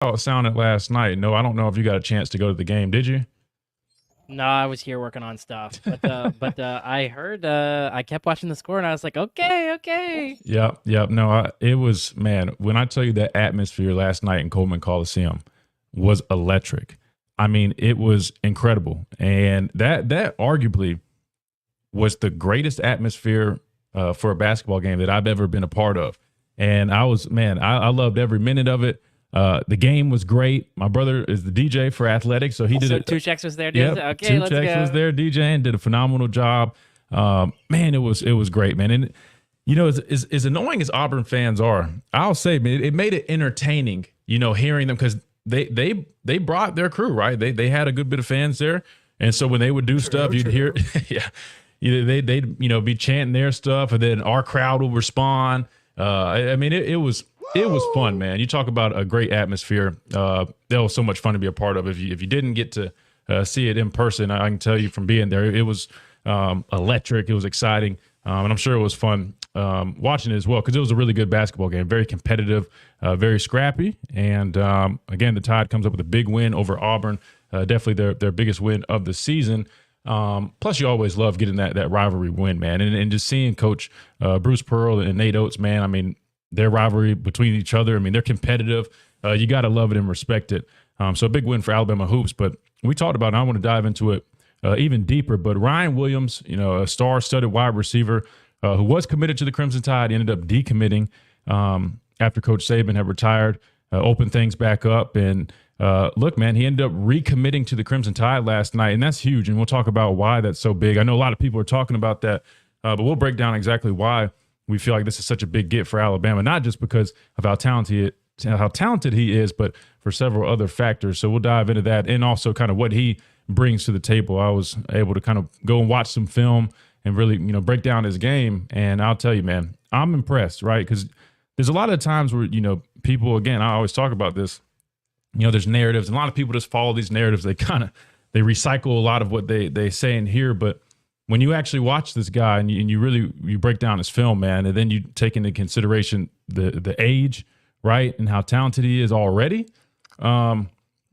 how it sounded last night. No, I don't know if you got a chance to go to the game. Did you? No, I was here working on stuff, but I heard I kept watching the score and I was like, okay, okay. Yep, yep. No, it was, man, when I tell you that atmosphere last night in Coleman Coliseum was electric. I mean, it was incredible. And that arguably was the greatest atmosphere for a basketball game that I've ever been a part of. And I loved every minute of it. The game was great. My brother is the DJ for athletics, so he did So it. two checks was there, dude. Yep, Okay, two let's checks was go. there. DJing did a phenomenal job. Man, it was great, man. And as annoying as Auburn fans are, I'll say, man, it made it entertaining. Hearing them because they brought their crew, right? They had a good bit of fans there, and so when they would do stuff, you'd hear, yeah, they'd be chanting their stuff, and then our crowd will respond. I mean, it was fun, man. You talk about a great atmosphere. That was so much fun to be a part of. If you didn't get to see it in person, I can tell you from being there, it was electric. It was exciting, and I'm sure it was fun watching it as well because it was a really good basketball game, very competitive, very scrappy. And again, the Tide comes up with a big win over Auburn, definitely their biggest win of the season. Plus, you always love getting that rivalry win, man, and just seeing Coach Bruce Pearl and Nate Oates, man. I mean, their rivalry between each other. I mean, they're competitive. You got to love it and respect it. So a big win for Alabama hoops. But we talked about it. I want to dive into it even deeper. But Ryan Williams, a star-studded wide receiver who was committed to the Crimson Tide, ended up decommitting after Coach Saban had retired, opened things back up. And look, man, he ended up recommitting to the Crimson Tide last night. And that's huge. And we'll talk about why that's so big. I know a lot of people are talking about that, but we'll break down exactly why we feel like this is such a big get for Alabama, not just because of how talented he is, but for several other factors. So we'll dive into that and also kind of what he brings to the table. I was able to kind of go and watch some film and really, break down his game. And I'll tell you, man, I'm impressed, right? Because there's a lot of times where, people, again, I always talk about this, there's narratives and a lot of people just follow these narratives. They they recycle a lot of what they say in here, but when you actually watch this guy and you break down his film, man, and then you take into consideration the age, right, and how talented he is already,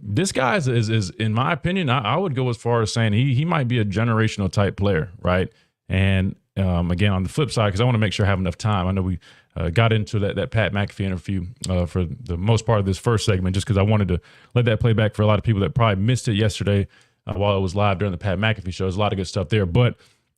this guy is in my opinion, I would go as far as saying he might be a generational type player, right? And again, on the flip side, because I want to make sure I have enough time. I know we got into that Pat McAfee interview for the most part of this first segment, just because I wanted to let that play back for a lot of people that probably missed it yesterday. While it was live during the Pat McAfee show. There's a lot of good stuff there. But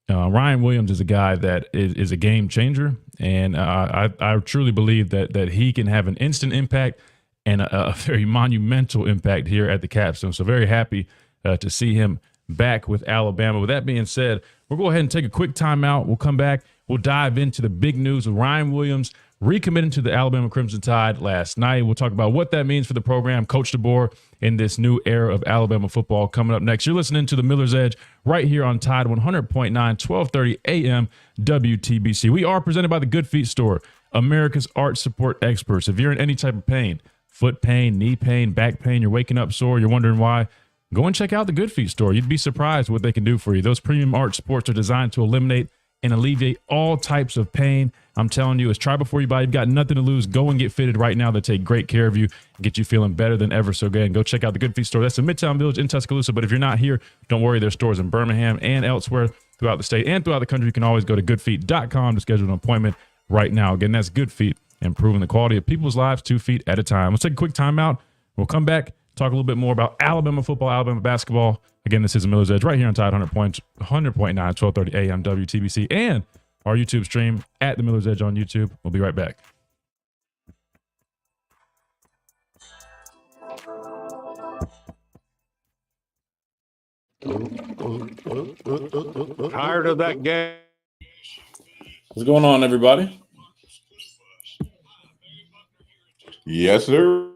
Ryan Williams is a guy that is a game changer. And I truly believe that he can have an instant impact and a very monumental impact here at the Capstone. So very happy to see him back with Alabama. With that being said, we'll go ahead and take a quick timeout. We'll come back. We'll dive into the big news with Ryan Williams recommitting to the Alabama Crimson Tide last night. We'll talk about what that means for the program, Coach DeBoer, in this new era of Alabama football coming up next. You're listening to the Miller's Edge right here on Tide 100.9, 1230 AM WTBC. We are presented by the Good Feet Store, America's arch support experts. If you're in any type of pain, foot pain, knee pain, back pain, you're waking up sore, you're wondering why, go and check out the Good Feet Store. You'd be surprised what they can do for you. Those premium arch supports are designed to eliminate and alleviate all types of pain. I'm telling you, it's try before you buy. You've got nothing to lose. Go and get fitted right now. They take great care of you and get you feeling better than ever. So again, go check out the Good Feet Store. That's in Midtown Village in Tuscaloosa. But if you're not here, don't worry. There's stores in Birmingham and elsewhere throughout the state and throughout the country. You can always go to goodfeet.com to schedule an appointment right now. Again, that's Good Feet, improving the quality of people's lives 2 feet at a time. Let's take a quick timeout. We'll come back, talk a little bit more about Alabama football, Alabama basketball. Again, this is Miller's Edge right here on Tide 100.9, 1230 AM WTBC, and our YouTube stream at the Miller's Edge on YouTube. We'll be right back. Tired of that game. What's going on, everybody? Yes, sir.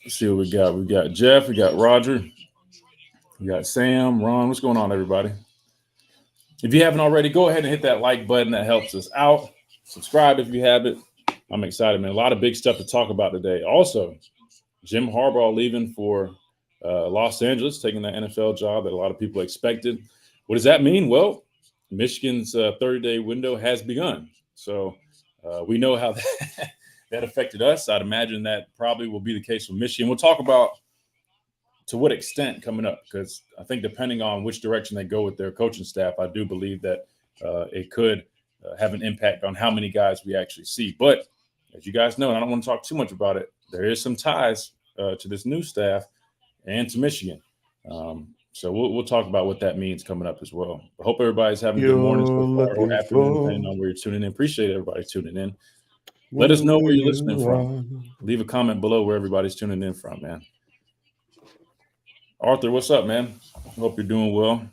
Let's see what we got. We got Jeff, we got Roger, we got Sam, Ron. What's going on, everybody? If you haven't already, go ahead and hit that like button. That helps us out. Subscribe if you haven't. I'm excited, man. A lot of big stuff to talk about today. Also, Jim Harbaugh leaving for Los Angeles, taking that NFL job that a lot of people expected. What does that mean? Well, Michigan's 30-day window has begun. So we know how that affected us. I'd imagine that probably will be the case with Michigan. We'll talk about to what extent coming up, because I think depending on which direction they go with their coaching staff, I do believe that it could have an impact on how many guys we actually see. But as you guys know, and I don't want to talk too much about it, there is some ties to this new staff and to Michigan. So we'll talk about what that means coming up as well. I hope everybody's having a good morning so far, or afternoon, depending on where you're tuning in. Appreciate everybody tuning in. Let us know where you're listening from. Leave a comment below where everybody's tuning in from, man. Arthur, what's up, man? Hope you're doing well.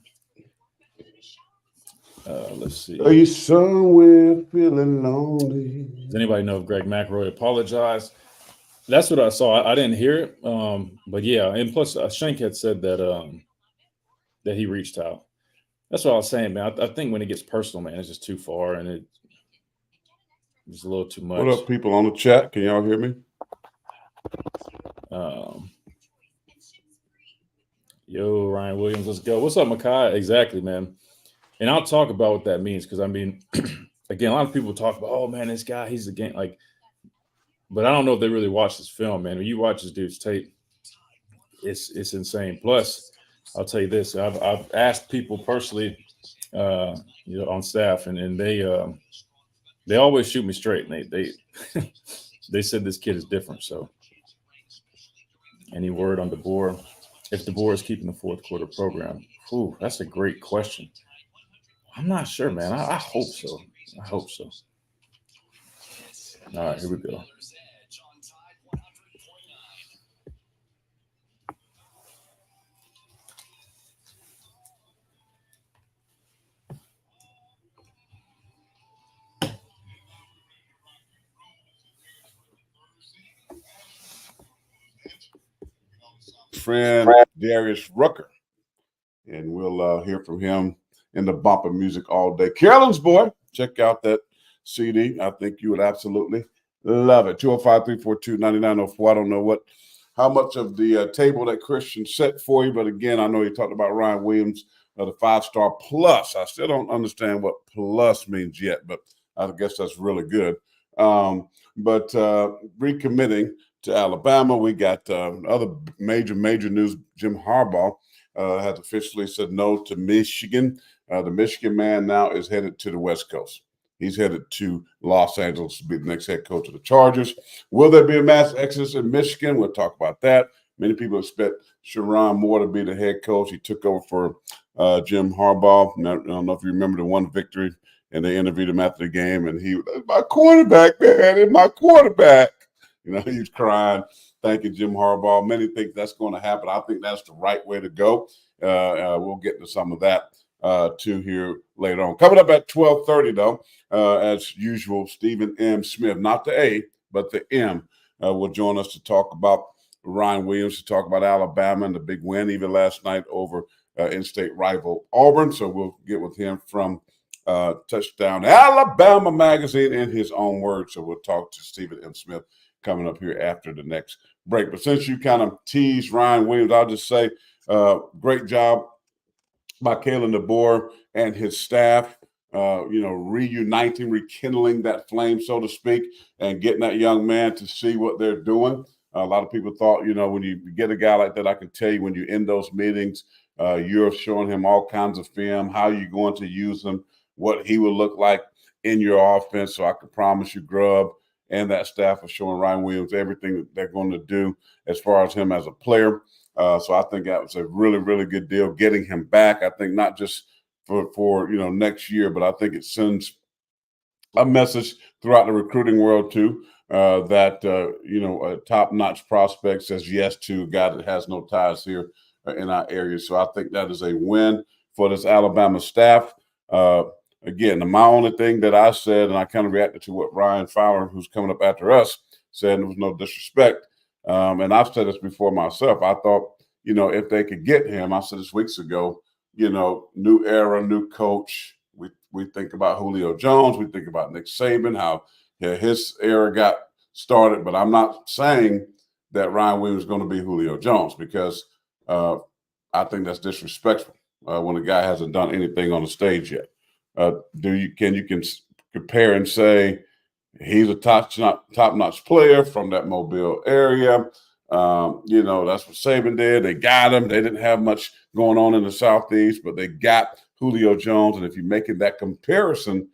Let's see. Are you somewhere feeling lonely? Does anybody know if Greg McElroy apologized? That's what I saw. I didn't hear it, but yeah. And plus, Shank had said that that he reached out. That's what I was saying, man. I think when it gets personal, man, it's just too far, and it's a little too much. What up, people on the chat? Can y'all hear me? Yo, Ryan Williams, let's go. What's up, Makai? Exactly, man. And I'll talk about what that means, because I mean, again, a lot of people talk about, oh man, this guy, he's the game, like, but I don't know if they really watch this film, man. When you watch this dude's tape, it's insane. Plus, I'll tell you this: I've asked people personally, on staff, and they always shoot me straight, and they they said this kid is different. So, any word on DeBoer? If DeBoer is keeping the fourth quarter program, ooh, that's a great question. I'm not sure, man. I hope so. I hope so. All right, here we go. Friend Darius Rucker, and we'll hear from him in the bumper music all day. Carolyn's Boy, check out that CD. I think you would absolutely love it. 205-342-9904. I don't know how much of the table that Christian set for you, but again, I know he talked about Ryan Williams, the 5-star plus. I still don't understand what plus means yet, but I guess that's really good. But recommitting to Alabama, we got other major news. Jim Harbaugh has officially said no to Michigan. The Michigan man now is headed to the West Coast. He's headed to Los Angeles to be the next head coach of the Chargers. Will there be a mass exodus in Michigan? We'll talk about that. Many people expect Sharon Moore to be the head coach. He took over for Jim Harbaugh. I don't know if you remember the one victory, and they interviewed him after the game, and he was, my quarterback, man, it's my quarterback. You know, he was crying, thanking Jim Harbaugh. Many think that's going to happen. I think that's the right way to go. We'll get to some of that too here later on. Coming up at 12:30, though, as usual, Stephen M. Smith, not the A, but the M, will join us to talk about Ryan Williams, to talk about Alabama and the big win even last night over in-state rival Auburn. So we'll get with him from Touchdown Alabama magazine in his own words. So we'll talk to Stephen M. Smith coming up here after the next break. But since you kind of teased Ryan Williams, I'll just say great job by Kalen DeBoer and his staff, reuniting, rekindling that flame, so to speak, and getting that young man to see what they're doing. A lot of people thought, when you get a guy like that, I can tell you when you're in those meetings, you're showing him all kinds of film, how you're going to use him, what he will look like in your offense. So I can promise you, Grubb and that staff are showing Ryan Williams everything that they're going to do as far as him as a player. So I think that was a really, really good deal getting him back. I think not just for next year, but I think it sends a message throughout the recruiting world too, that a top-notch prospect says yes to a guy that has no ties here in our area. So I think that is a win for this Alabama staff. Again, my only thing that I said, and I kind of reacted to what Ryan Fowler, who's coming up after us, said, and there was no disrespect. And I've said this before myself. I thought, if they could get him, I said this weeks ago, new era, new coach. We think about Julio Jones. We think about Nick Saban, how his era got started. But I'm not saying that Ryan Williams is going to be Julio Jones, because I think that's disrespectful when a guy hasn't done anything on the stage yet. Can you compare and say He's a top-notch player from that Mobile area. You know, that's what Saban did. They got him. They didn't have much going on in the Southeast, but they got Julio Jones. And if you're making that comparison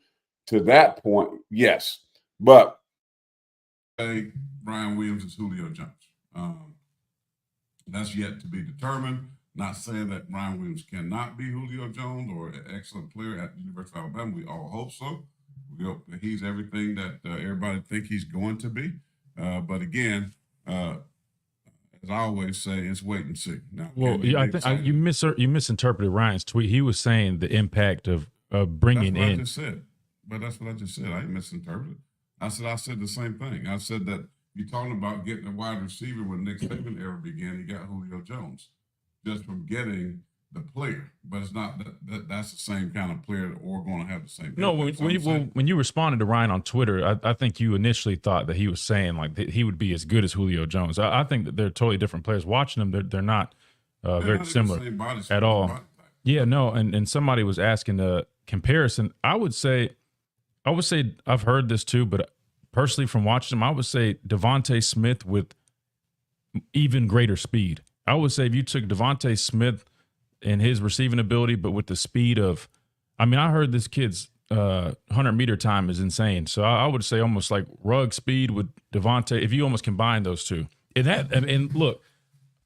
to that point, yes. But Brian Williams is Julio Jones. That's yet to be determined. Not saying that Brian Williams cannot be Julio Jones or an excellent player at the University of Alabama. We all hope so. We hope that he's everything that everybody think he's going to be. But again, as I always say, it's wait and see. Now, well, yeah, I think you misinterpreted Ryan's tweet. He was saying the impact of bringing that's what in. I just said. But that's what I just said. I ain't misinterpreted. I said the same thing. I said that you're talking about getting a wide receiver when Nick Saban era began. He got Julio Jones just from getting the player, but it's not that's the same kind of player that we're going to have the same. No, when you responded to Ryan on Twitter, I think you initially thought that he was saying like that he would be as good as Julio Jones. I think that they're totally different players. Watching them, they're not very similar at all. Yeah, no, and somebody was asking the comparison. I would say I've heard this too, but personally from watching them, I would say Devontae Smith with even greater speed. I would say if you took Devontae Smith and his receiving ability, but with the speed of, I mean, I heard this kid's 100-meter time is insane. So I would say almost like Ruggs speed with Devontae, if you almost combine those two. And look,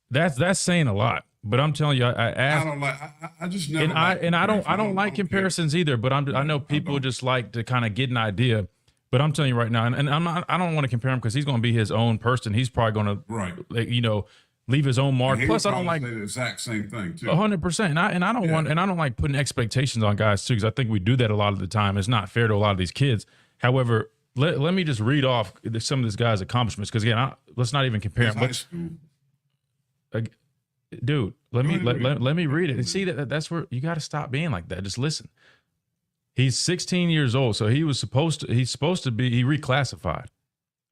that's saying a lot. But I'm telling you, I just never. I don't like comparisons either. But I know people just like to kind of get an idea. But I'm telling you right now, and I don't want to compare him because he's going to be his own person. He's probably going to leave his own mark. Plus, I don't like the exact same thing too. 100%. And I don't like putting expectations on guys too, because I think we do that a lot of the time. It's not fair to a lot of these kids. However, let me just read off some of this guy's accomplishments, because again, let's not even compare him. Dude, let me read it. And see that's where you got to stop being like that. Just listen. He's 16 years old, so he's supposed to be. He reclassified.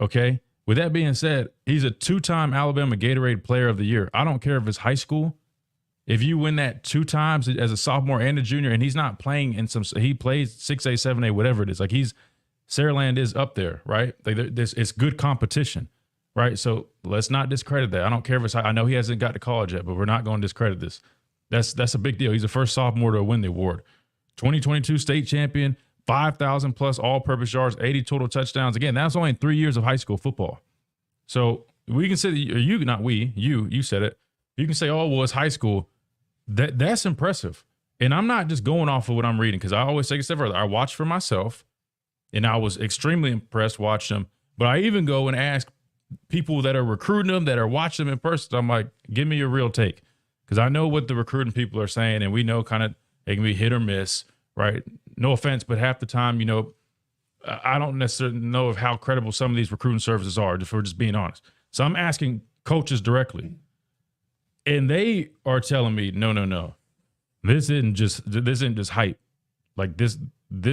Okay. With that being said, he's a 2-time Alabama Gatorade Player of the Year. I don't care if it's high school. If you win that 2 times as a sophomore and a junior, and he's not playing he plays 6A, 7A, whatever it is. Like Saraland is up there, right? It's good competition, right? So let's not discredit that. I don't care if it's high. I know he hasn't got to college yet, but we're not going to discredit this. That's a big deal. He's the first sophomore to win the award. 2022 state champion. 5,000 plus all-purpose yards, 80 total touchdowns. Again, that's only in 3 years of high school football. So we can say, you said it. You can say, oh, well, it's high school. That's impressive. And I'm not just going off of what I'm reading, because I always take a step further. I watched for myself, and I was extremely impressed watching them. But I even go and ask people that are recruiting them, that are watching them in person. I'm like, give me your real take, because I know what the recruiting people are saying, and we know kind of it can be hit or miss. Right. No offense, but half the time, I don't necessarily know of how credible some of these recruiting services are, if we're just being honest. So I'm asking coaches directly, and they are telling me, no. This isn't just hype. Like this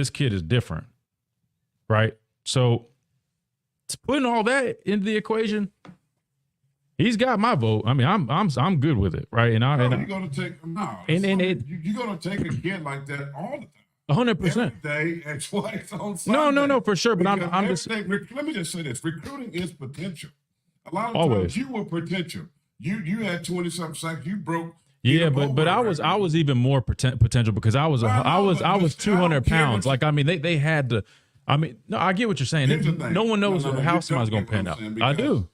kid is different. Right. So putting all that into the equation, he's got my vote. I mean, I'm good with it, right? You're gonna take a kid like that all the time. 100%. Every day and twice on Sunday. No, for sure. But I'm just. Let me just say this: recruiting is potential. A lot of Always. times you were potential. You had 20-something sacks. You broke. Yeah, but I was even more potential, because I was 200 pounds. Like, I mean, they had to. I mean, no, I get what you're saying. No one knows how somebody's gonna pan out. I do.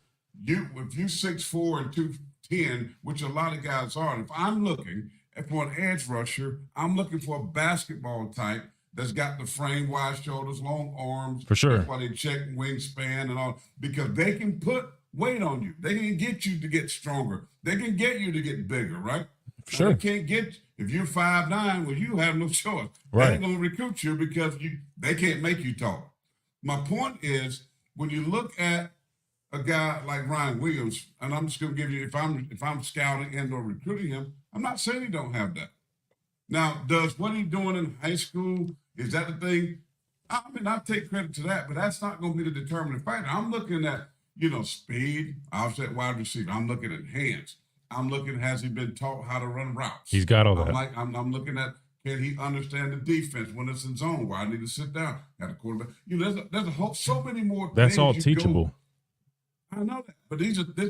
If you 6'4" and 210, which a lot of guys are, and if I'm looking for an edge rusher, I'm looking for a basketball type that's got the frame, wide shoulders, long arms. For sure. That's why they check wingspan and all, because they can put weight on you. They can get you to get stronger. They can get you to get bigger, right? Sure. They can't get, if you're 5'9", well, you have no choice. Right. They ain't going to recruit you because they can't make you tall. My point is, when you look at a guy like Ryan Williams, and I'm just going to give you, if I'm scouting and or recruiting him, I'm not saying he don't have that. Now, does what he's doing in high school, is that the thing? I mean, I take credit to that, but that's not going to be the determining factor. I'm looking at, speed, obviously at wide receiver. I'm looking at hands. I'm looking, has he been taught how to run routes? He's got all that. I'm looking at Can he understand the defense when it's in zone? Where I need to sit down at a quarterback. You know, there's a whole so many more. That's things all you teachable. I know that, but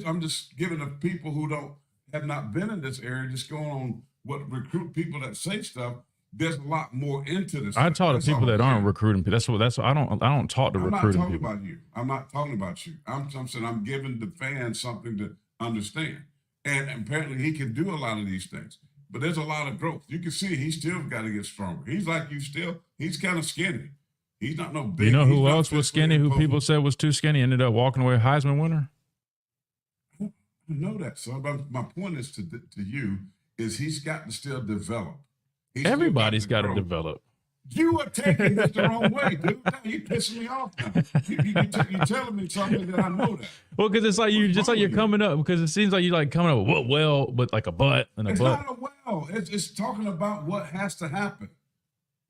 I'm just giving the people who have not been in this area, just going on what recruit people that say stuff. There's a lot more into this. I talk to people that aren't recruiting. That's what I don't talk to recruiting people. I'm not talking about you. I'm saying I'm giving the fans something to understand. And apparently he can do a lot of these things. But there's a lot of growth. You can see he's still got to get stronger. He's like you still. He's kind of skinny. He's not no big. You know who else was skinny, who people said was too skinny, ended up walking away Heisman winner? I know that. So my point is to you is he's got to still develop. Everybody's got to develop. You are taking this the wrong way, dude. You pissing me off now. You're telling me something that I know that. Well, because it's like you're coming up, because it seems like you're like coming up with well, but like a butt and a it's butt. It's not a well. It's talking about what has to happen.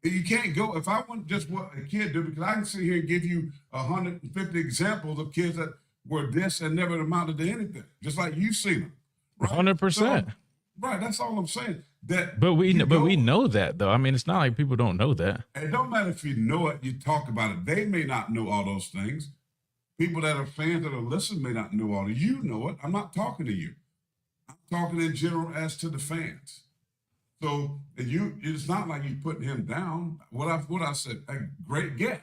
You can't go, if I want just what a kid do, because I can sit here and give you 150 examples of kids that were this and never amounted to anything, just like you've seen them. Right? 100%. Right, that's all I'm saying. But we know that, though. I mean, it's not like people don't know that. It don't matter if you know it, you talk about it. They may not know all those things. People that are fans that are listening may not know all of it. You know it. I'm not talking to you. I'm talking in general as to the fans. So it's not like you putting him down. What I said, a great get.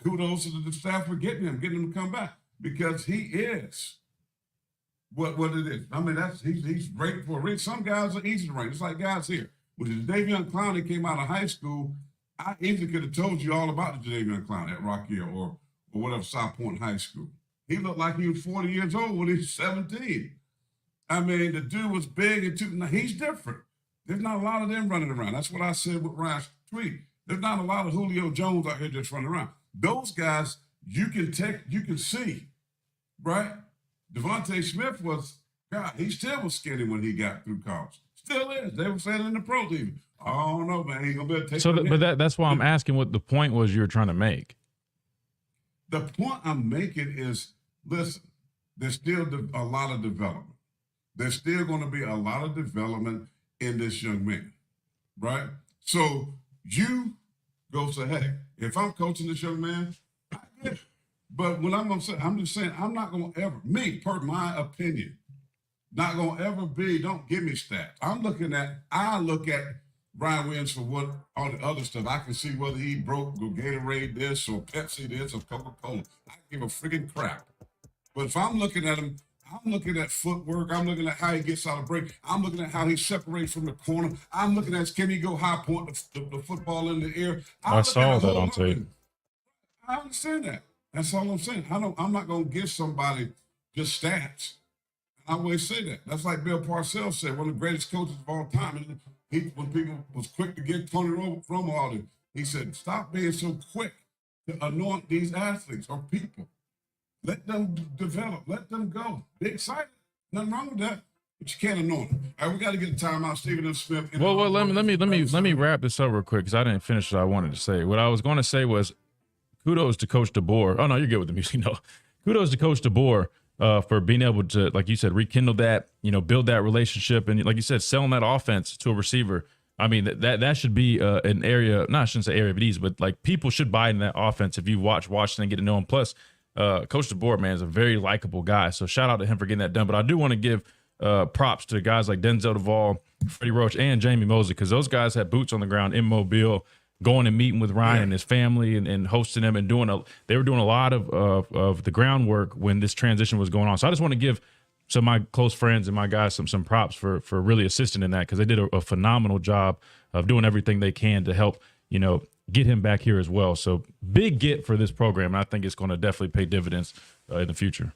Kudos to the staff for getting him to come back, because he is what it is. I mean, he's great for a reason. Some guys are easy to rank. It's like guys here. When the Davion Clowney came out of high school, I easily could have told you all about the Davion Clowney at Rock Hill or whatever, South Point High School. He looked like he was 40 years old when he was 17. I mean, the dude was big and he's different. There's not a lot of them running around. That's what I said with Ryan's tweet. There's not a lot of Julio Jones out here just running around. Those guys, you can see, right? Devontae Smith he still was skinny when he got through college. Still is. They were saying in the pros even. I don't know, man. He's going to be able to take but that's why I'm asking what the point was you were trying to make. The point I'm making is, listen, there's still a lot of development. There's still going to be a lot of development in this young man, right? So you go say, hey, if I'm coaching this young man, I get it. But when I'm just saying, I'm not going to ever, my opinion, not going to ever be, don't give me stats. I look at Ryan Williams for what all the other stuff. I can see whether he broke the Gatorade this or Pepsi this or Coca-Cola. I give a freaking crap. But if I'm looking at him, I'm looking at footwork. I'm looking at how he gets out of break. I'm looking at how he separates from the corner. I'm looking at, can he go high point the football in the air? I saw that on tape. I understand that. That's all I'm saying. I'm not going to give somebody just stats. I always say that. That's like Bill Parcells said, one of the greatest coaches of all time. And when people was quick to give Tony Romo all this, he said, stop being so quick to anoint these athletes or people. Let them develop. Let them go. Be excited. Nothing wrong with that. But you can't anoint them. All right, we got to get a timeout. Stephen F. Smith. Well, let me wrap this up real quick, because I didn't finish what I wanted to say. What I was going to say was, kudos to Coach DeBoer. Oh no, you're good with the music. No, kudos to Coach DeBoer for being able to, like you said, rekindle that, build that relationship, and like you said, selling that offense to a receiver. I mean, that should be an area. I shouldn't say area of ease, but like people should buy in that offense if you watch Washington and get to know him. Plus, Coach DeBoer, man, is a very likable guy. So shout out to him for getting that done. But I do want to give props to guys like Denzel Duvall, Freddie Roach, and Jamie Mosley, because those guys had boots on the ground in Mobile, going and meeting with Ryan and his family and hosting them and they were doing a lot of the groundwork when this transition was going on. So I just want to give some of my close friends and my guys some props for really assisting in that, because they did a phenomenal job of doing everything they can to help, get him back here as well. So big get for this program. And I think it's going to definitely pay dividends in the future.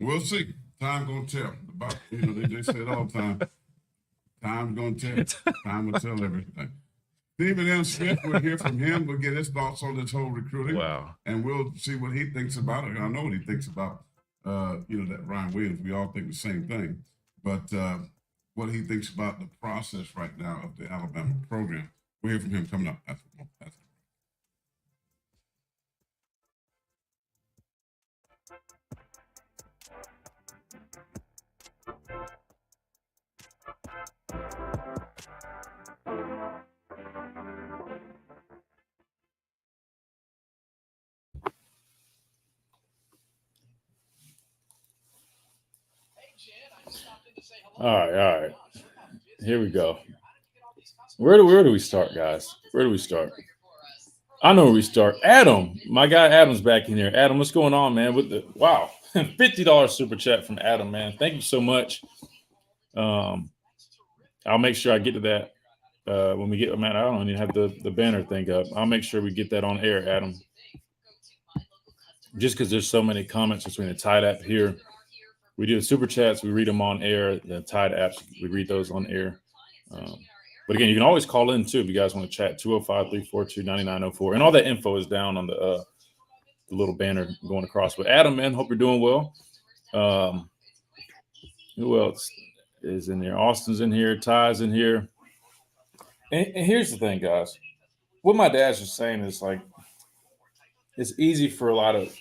We'll see. Time going to tell. They say it all the time. Time's going to tell. Time will tell everything. Stephen M. Smith, we'll hear from him. We'll get his thoughts on this whole recruiting. Wow. And we'll see what he thinks about it. I know what he thinks about, that Ryan Williams. We all think the same thing. But what he thinks about the process right now of the Alabama program. We'll hear from him coming up. All right. Here we go. Where do we start, guys? Where do we start? I know where we start. Adam, my guy Adam's back in here. Adam, what's going on, man? With the wow, $50 super chat from Adam, man. Thank you so much. I'll make sure I get to that when we get. Man, I don't even have the banner thing up. I'll make sure we get that on air, Adam. Just because there's so many comments between the Tide app here. We do the super chats, we read them on air. The Tide apps, we read those on air. But again, you can always call in too if you guys want to chat. 205-342-9904. And all that info is down on the little banner going across. But Adam, man, hope you're doing well. Who else is in there? Austin's in here. Ty's in here. And here's the thing, guys. What my dad's just saying is like, it's easy for a lot of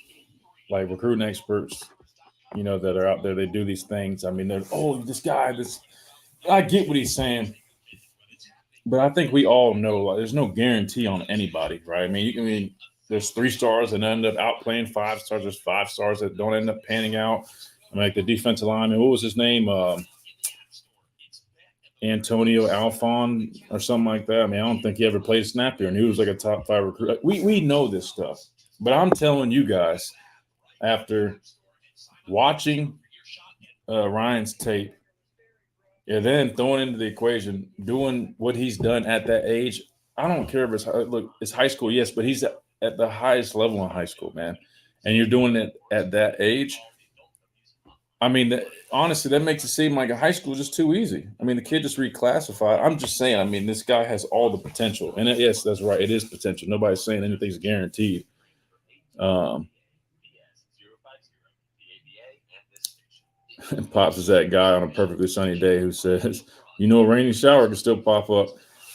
like recruiting experts, you know, that are out there. They do these things. I mean, they're, this guy, I get what he's saying. But I think we all know like, there's no guarantee on anybody, right? I mean, there's 3 stars that end up outplaying 5 stars. There's 5 stars that don't end up panning out. I mean, like the defensive lineman, what was his name? Antonio Alfon or something like that. I mean, I don't think he ever played a snap here, and he was like a top 5 recruit. We know this stuff. But I'm telling you guys, after watching Ryan's tape, and then throwing into the equation, doing what he's done at that age, I don't care if it's high school, yes, but he's at the highest level in high school, man. And you're doing it at that age. I mean, honestly, that makes it seem like a high school is just too easy. I mean, the kid just reclassified. I'm just saying, I mean, this guy has all the potential. And yes, that's right. It is potential. Nobody's saying anything's guaranteed. Pops is that guy on a perfectly sunny day who says, you know, a rainy shower can still pop up.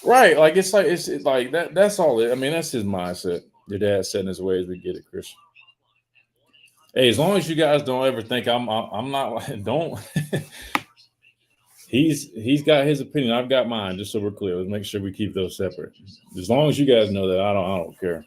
Right. Like, it's like that. That's all it. I mean, that's his mindset. Your dad's setting his ways. We get it, Chris. Hey, as long as you guys don't ever think I'm not, don't. He's got his opinion. I've got mine, just so we're clear. Let's make sure we keep those separate. As long as you guys know that, I don't care.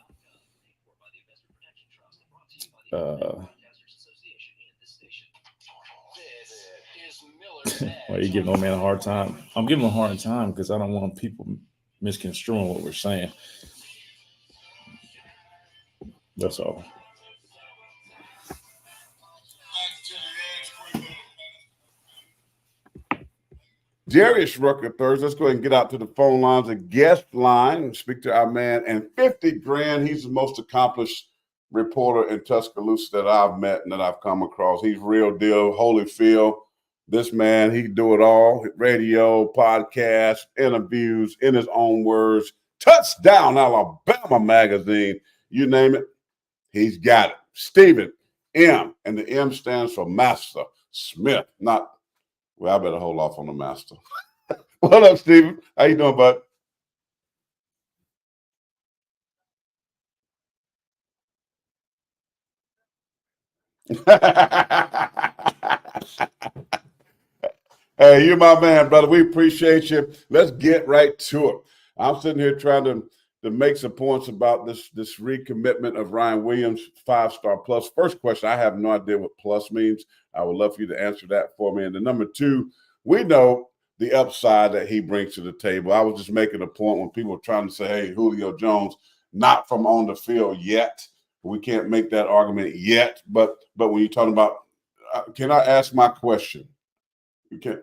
Why are you giving old man a hard time? I'm giving him a hard time because I don't want people misconstruing what we're saying. That's all. Darius Rucker Thursday. Let's go ahead and get out to the phone lines, a guest line, and speak to our man. And 50 grand, he's the most accomplished reporter in Tuscaloosa that I've met and that I've come across. He's real deal, Holyfield. This man, he can do it all. Radio, podcast, interviews, in his own words. Touchdown Alabama magazine. You name it, he's got it. Stephen M. And the M stands for Master Smith. Well, I better hold off on the master. What up, Stephen? How you doing, bud? Hey, you're my man, brother. We appreciate you. Let's get right to it. I'm sitting here trying to make some points about this recommitment of Ryan Williams, 5-star plus. First question, I have no idea what plus means. I would love for you to answer that for me. And the number 2, we know the upside that he brings to the table. I was just making a point when people were trying to say, hey, Julio Jones, not from on the field yet. We can't make that argument yet. But when you're talking about, can I ask my question? You can't.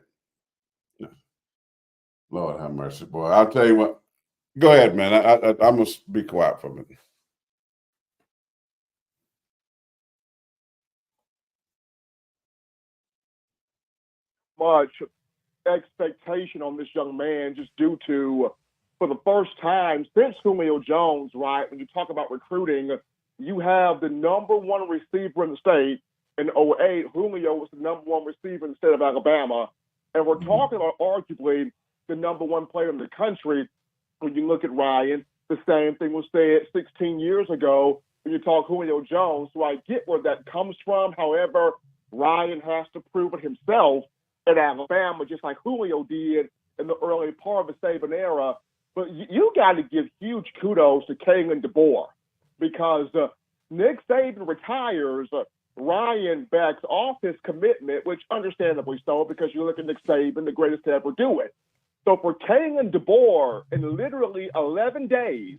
No. Lord have mercy, boy. I'll tell you what. Go ahead, man. I must be quiet for a minute. Much expectation on this young man just due to, for the first time since Julio Jones, right, when you talk about recruiting, you have the number 1 receiver in the state. In 2008, Julio was the number 1 receiver in the state of Alabama. And we're talking about arguably the number 1 player in the country. When you look at Ryan, the same thing was said 16 years ago when you talk Julio Jones. So I get where that comes from. However, Ryan has to prove it himself at Alabama, just like Julio did in the early part of the Saban era. But you got to give huge kudos to Coach DeBoer because Nick Saban retires, Ryan backs off his commitment, which understandably so, because you look at Nick Saban, the greatest to ever do it. So for Kalen DeBoer, in literally 11 days,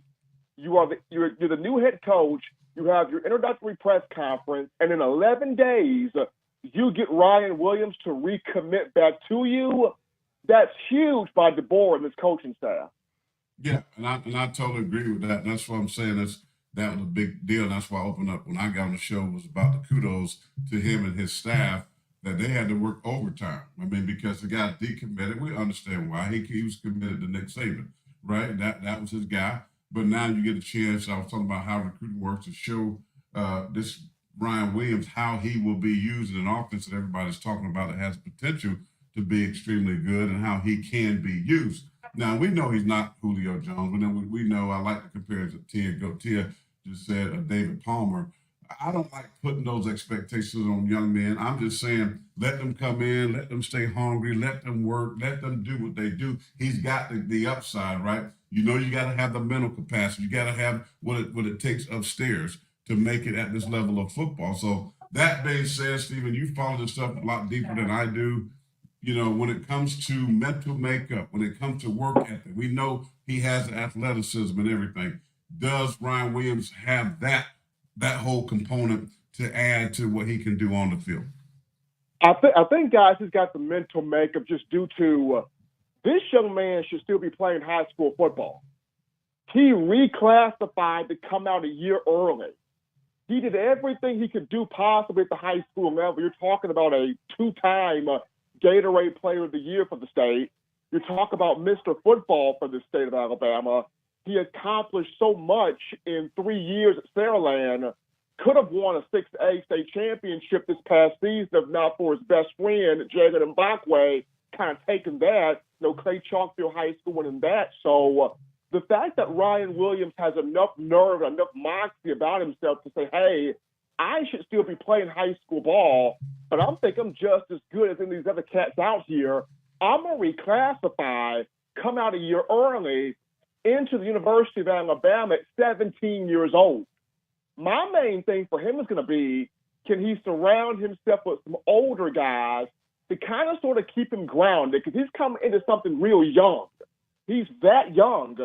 you're the new head coach. You have your introductory press conference, and in 11 days, you get Ryan Williams to recommit back to you. That's huge by DeBoer and his coaching staff. Yeah, and I totally agree with that. And that's what I'm saying. That was a big deal. And that's why I opened up when I got on the show was about the kudos to him and his staff that they had to work overtime. I mean, because the guy decommitted. We understand why. He was committed to Nick Saban, right? That was his guy. But now you get a chance. I was talking about how recruiting works to show this Ryan Williams how he will be used in an offense that everybody's talking about that has potential to be extremely good and how he can be used. Now, we know he's not Julio Jones. We know I like to compare it to Tia just said David Palmer. I don't like putting those expectations on young men. I'm just saying let them come in, let them stay hungry, let them work, let them do what they do. He's got the upside, right? You know you got to have the mental capacity. You got to have what it takes upstairs to make it at this level of football. So that being said, Stephen, you follow this stuff a lot deeper than I do. You know, when it comes to mental makeup, when it comes to work ethic, we know he has athleticism and everything. Does Ryan Williams have that whole component to add to what he can do on the field? I think, guys, he's got the mental makeup just due to this young man should still be playing high school football. He reclassified to come out a year early. He did everything he could do possibly at the high school level. You're talking about a two-time Gatorade Player of the Year for the state. You talk about Mr. Football for the state of Alabama. He accomplished so much in 3 years at Saraland. Could have won a 6A state championship this past season if not for his best friend, Jared Mbakwe, kind of taking that. Clay Chalkfield High School winning that. So the fact that Ryan Williams has enough nerve, enough moxie about himself to say, hey, I should still be playing high school ball, but I'm just as good as any of these other cats out here. I'm going to reclassify, come out a year early into the University of Alabama at 17 years old. My main thing for him is going to be, can he surround himself with some older guys to kind of sort of keep him grounded? Because he's coming into something real young. He's that young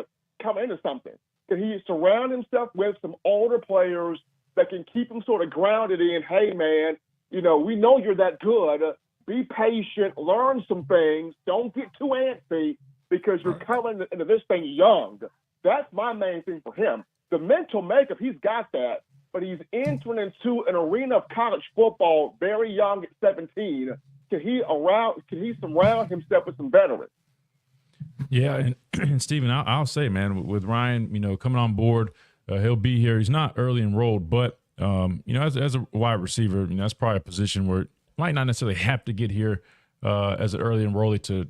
coming into something. Can he surround himself with some older players that can keep him sort of grounded in, hey, man, we know you're that good. Be patient, learn some things. Don't get too antsy because you're coming into this thing young. That's my main thing for him. The mental makeup, he's got that, but he's entering into an arena of college football very young at 17. Can he surround himself with some veterans? Yeah, and Stephen, I'll say, man, with Ryan, coming on board, he'll be here. He's not early enrolled, but as a wide receiver, that's probably a position where it might not necessarily have to get here as an early enrollee to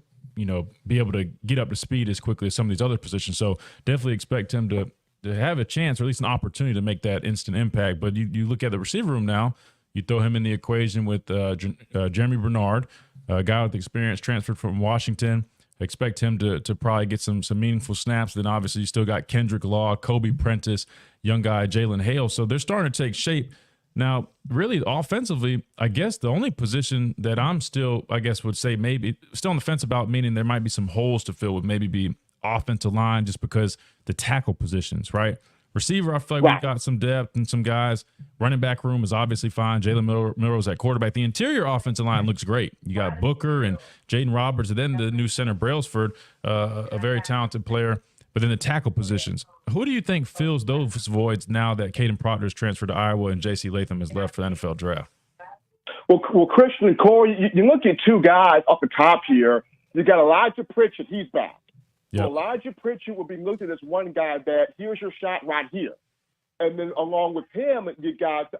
be able to get up to speed as quickly as some of these other positions. So definitely expect him to have a chance, or at least an opportunity to make that instant impact. But you look at the receiver room now, you throw him in the equation with Jeremy Bernard, a guy with experience, transferred from Washington. Expect him to probably get some meaningful snaps. Then obviously you still got Kendrick Law, Kobe Prentice, young guy Jalen Hale. So they're starting to take shape. Now, really offensively, I guess the only position that I'm still, would say maybe still on the fence about, meaning there might be some holes to fill, would maybe be offensive line, just because the tackle positions, right? Receiver, I feel like we've got some depth and some guys. Running back room is obviously fine. Jalen Milroe's at quarterback. The interior offensive line looks great. You got Booker and Jaden Roberts, and then the new center Brailsford, a very talented player. But then the tackle positions, who do you think fills those voids now that Caden Proctor's transferred to Iowa and J.C. Latham has left for the NFL draft? Well, Christian and Corey, you look at two guys off the top here. You got Elijah Pritchett, he's back. Yep. So Elijah Pritchett will be looked at as one guy that here's your shot right here, and then along with him, you got the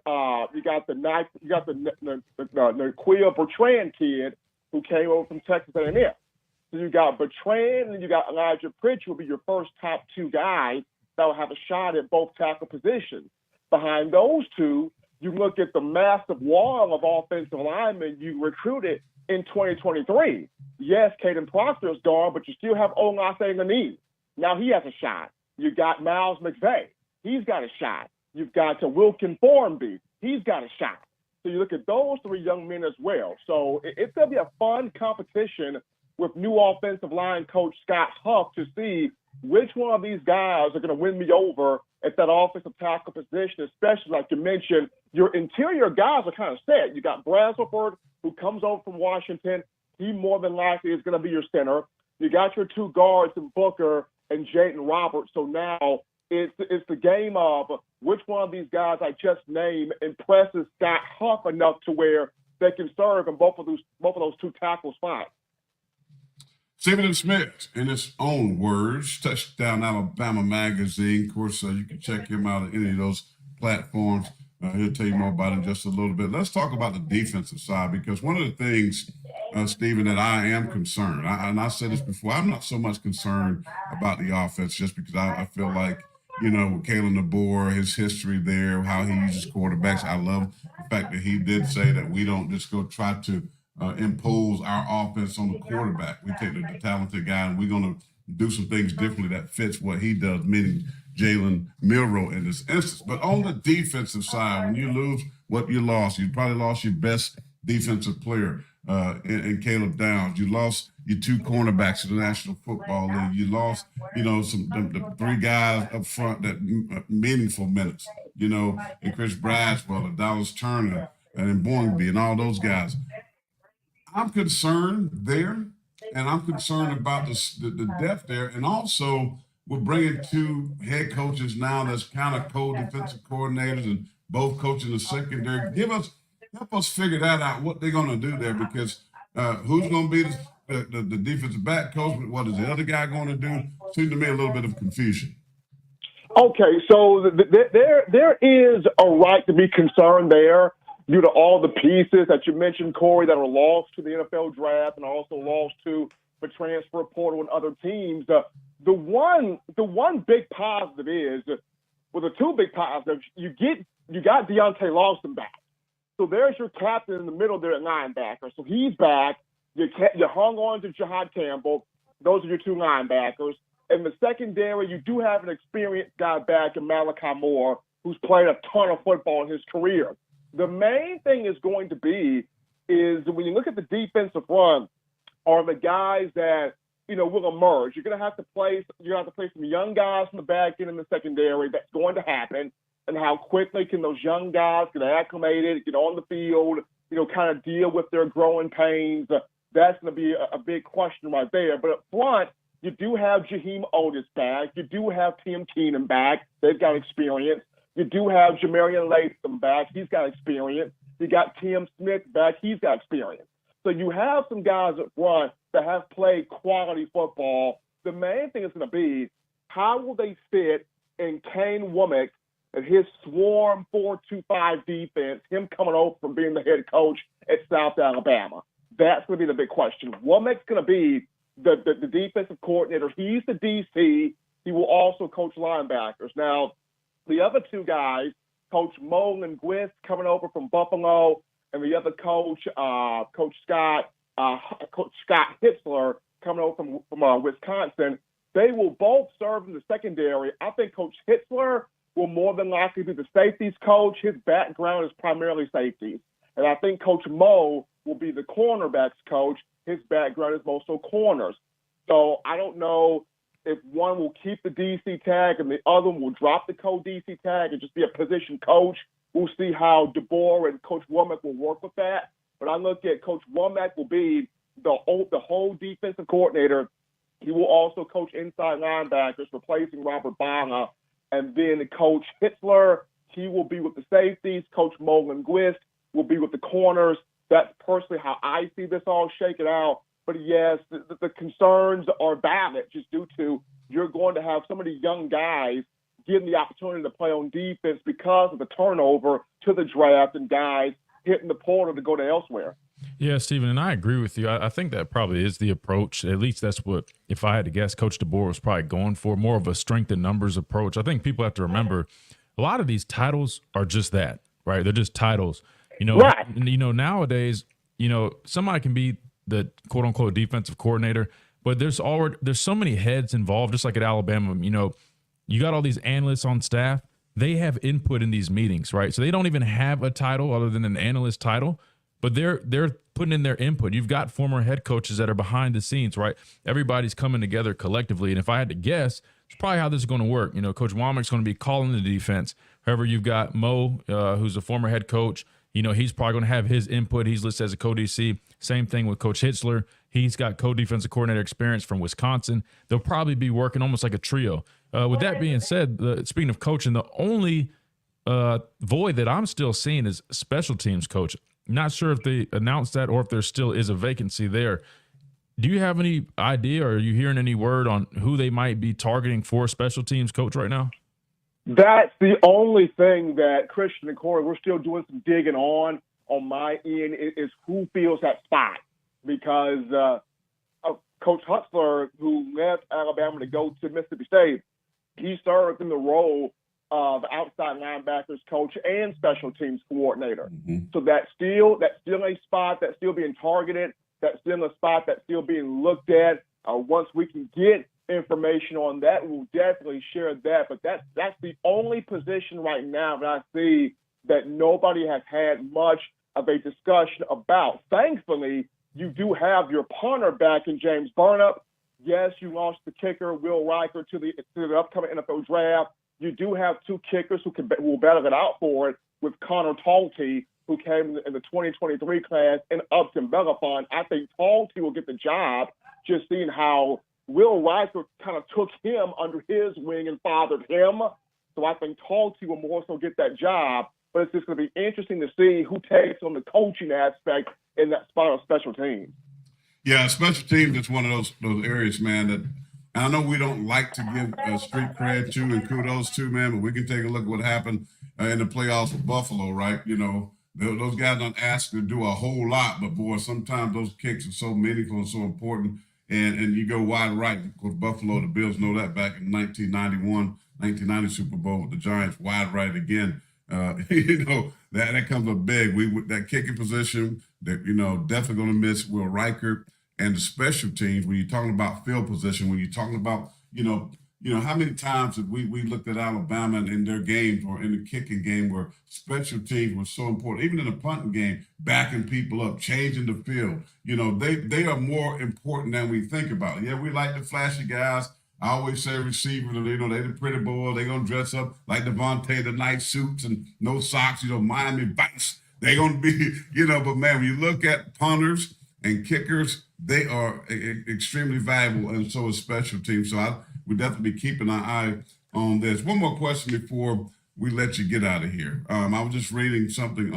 Naquil Bertrand kid who came over from Texas A&M. So you got Bertrand and you got Elijah Pritchett will be your first top two guys that will have a shot at both tackle positions. Behind those two, you look at the massive wall of offensive linemen you recruited in 2023. Yes, Caden Proctor is gone, but you still have Olase Lanier. Now he has a shot. You got Miles McVay. He's got a shot. You've got Wilkin Formby. He's got a shot. So you look at those three young men as well. So it's going to be a fun competition with new offensive line coach Scott Huff to see which one of these guys are going to win me over at that offensive tackle position, especially like you mentioned, your interior guys are kind of set. You got Brazelford, who comes over from Washington. He more than likely is going to be your center. You got your two guards in Booker and Jayden Roberts. So now it's the game of which one of these guys I just named impresses Scott Huff enough to where they can serve in both of those two tackle spots. Stephen Smith, in his own words, Touchdown Alabama magazine. Of course, you can check him out at any of those platforms. He'll tell you more about it in just a little bit. Let's talk about the defensive side, because one of the things, Stephen, that I am concerned, and I said this before, I'm not so much concerned about the offense just because I feel like, with Coach DeBoer, his history there, how he uses quarterbacks. I love the fact that he did say that we don't just go try to impose our offense on the quarterback. We take the talented guy and we're going to do some things differently that fits what he does, meaning Jalen Milroe in this instance. But on the defensive side, when you lose what you lost, you probably lost your best defensive player in Caleb Downs. You lost your two cornerbacks in the National Football League. You lost, the three guys up front that meaningful minutes, and Chris Braswell and Dallas Turner and Boynby and all those guys. I'm concerned there, and I'm concerned about the depth there. And also, we're bringing two head coaches now that's kind of co-defensive coordinators and both coaching the secondary. Help us figure that out, what they're going to do there, because who's going to be the defensive back coach? What is the other guy going to do? Seems to me a little bit of confusion. Okay, so there is a right to be concerned there due to all the pieces that you mentioned, Corey, that are lost to the NFL draft and also lost to the transfer portal and other teams. The one big positive is, well, the two big positives, you got Deontay Lawson back. So there's your captain in the middle there at linebacker. So he's back. You hung on to Jahad Campbell. Those are your two linebackers. In the secondary, you do have an experienced guy back in Malachi Moore, who's played a ton of football in his career. The main thing is going to be is when you look at the defensive front, are the guys that will emerge. You're gonna have to play some young guys from the back end in the secondary. That's going to happen. And how quickly can those young guys get acclimated, get on the field, kind of deal with their growing pains? That's going to be a big question right there. But up front, you do have Jaheim Otis back. You do have Tim Keenan back. They've got experience. You do have Jamarian Latham back. He's got experience. You got Tim Smith back. He's got experience. So you have some guys up front that have played quality football. The main thing is going to be, how will they fit in Kane Womack and his swarm 4-2-5 defense, him coming over from being the head coach at South Alabama? That's going to be the big question. Womack's going to be the defensive coordinator. He's the DC. He will also coach linebackers. Now, the other two guys, Coach Mo Linguist coming over from Buffalo, and the other coach, Coach Scott Hitzler coming over from Wisconsin, they will both serve in the secondary. I think Coach Hitzler will more than likely be the safeties coach. His background is primarily safeties. And I think Coach Mo will be the cornerbacks coach. His background is mostly corners. So I don't know if one will keep the DC tag and the other one will drop the co-DC tag and just be a position coach. We'll see how DeBoer and Coach Womack will work with that. But I look at Coach Womack will be the whole defensive coordinator. He will also coach inside linebackers, replacing Robert Bala. And then Coach Hitzler, he will be with the safeties. Coach Mo Linguist will be with the corners. That's personally how I see this all shaking out. But yes, the concerns are valid just due to you're going to have some of the young guys getting the opportunity to play on defense because of the turnover to the draft and guys hitting the portal to go to elsewhere. Yeah, Stephen, and I agree with you. I think that probably is the approach. At least that's what, if I had to guess, Coach DeBoer was probably going for, more of a strength in numbers approach. I think people have to remember a lot of these titles are just that, right? They're just titles. Right. Nowadays, somebody can be the quote unquote defensive coordinator, but there's so many heads involved, just like at Alabama. You got all these analysts on staff. they have input in these meetings, right? So they don't even have a title other than an analyst title, but they're putting in their input. You've got former head coaches that are behind the scenes, right? Everybody's coming together collectively. And if I had to guess, it's probably how this is going to work. Coach Womack's going to be calling the defense. However, you've got Mo, who's a former head coach. He's probably going to have his input. He's listed as a co-DC. Same thing with Coach Hitzler. He's got co-defensive coordinator experience from Wisconsin. They'll probably be working almost like a trio. With that being said, speaking of coaching, the only void that I'm still seeing is special teams coach. Not sure if they announced that or if there still is a vacancy there. Do you have any idea, or are you hearing any word on who they might be targeting for special teams coach right now? That's the only thing that Christian and Corey, we're still doing some digging on my end, is who fills that spot. Because Coach Hutzler, who left Alabama to go to Mississippi State, he served in the role of outside linebackers coach and special teams coordinator. Mm-hmm. So that's still a spot that's still being targeted. That's still a spot that's still being looked at. Once we can get information on that, we'll definitely share that. But that's the only position right now that I see that nobody has had much of a discussion about. Thankfully, you do have your punter back in James Burnap. Yes, you lost the kicker, Will Riker, to the upcoming NFL draft. You do have two kickers who will battle it out for it with Connor Talty, who came in the 2023 class, and Upton Belafont. I think Talty will get the job, just seeing how Will Riker kind of took him under his wing and fathered him. So I think Talty will more so get that job. But it's just going to be interesting to see who takes on the coaching aspect in that spot of special teams. Yeah, special teams is one of those areas, man, that I know we don't like to give street cred to and kudos to, man, but we can take a look at what happened in the playoffs with Buffalo, right? Those guys don't ask to do a whole lot, but, boy, sometimes those kicks are so meaningful and so important, and you go wide right. Of course, Buffalo, the Bills know that back in 1990 Super Bowl with the Giants, wide right again. That comes up big. That kicking position, definitely going to miss Will Riker. And the special teams, when you're talking about field position, when you're talking about, how many times have we looked at Alabama in their games or in the kicking game where special teams were so important, even in the punting game, backing people up, changing the field. They are more important than we think about. Yeah, we like the flashy guys. I always say receivers, they the pretty boy. They're going to dress up like Devontae, the nice suits and no socks, Miami Vice. They're going to be, but, man, when you look at punters and kickers, they are extremely valuable, and so is special teams. So we definitely be keeping our eye on this. One more question before we let you get out of here. I was just reading something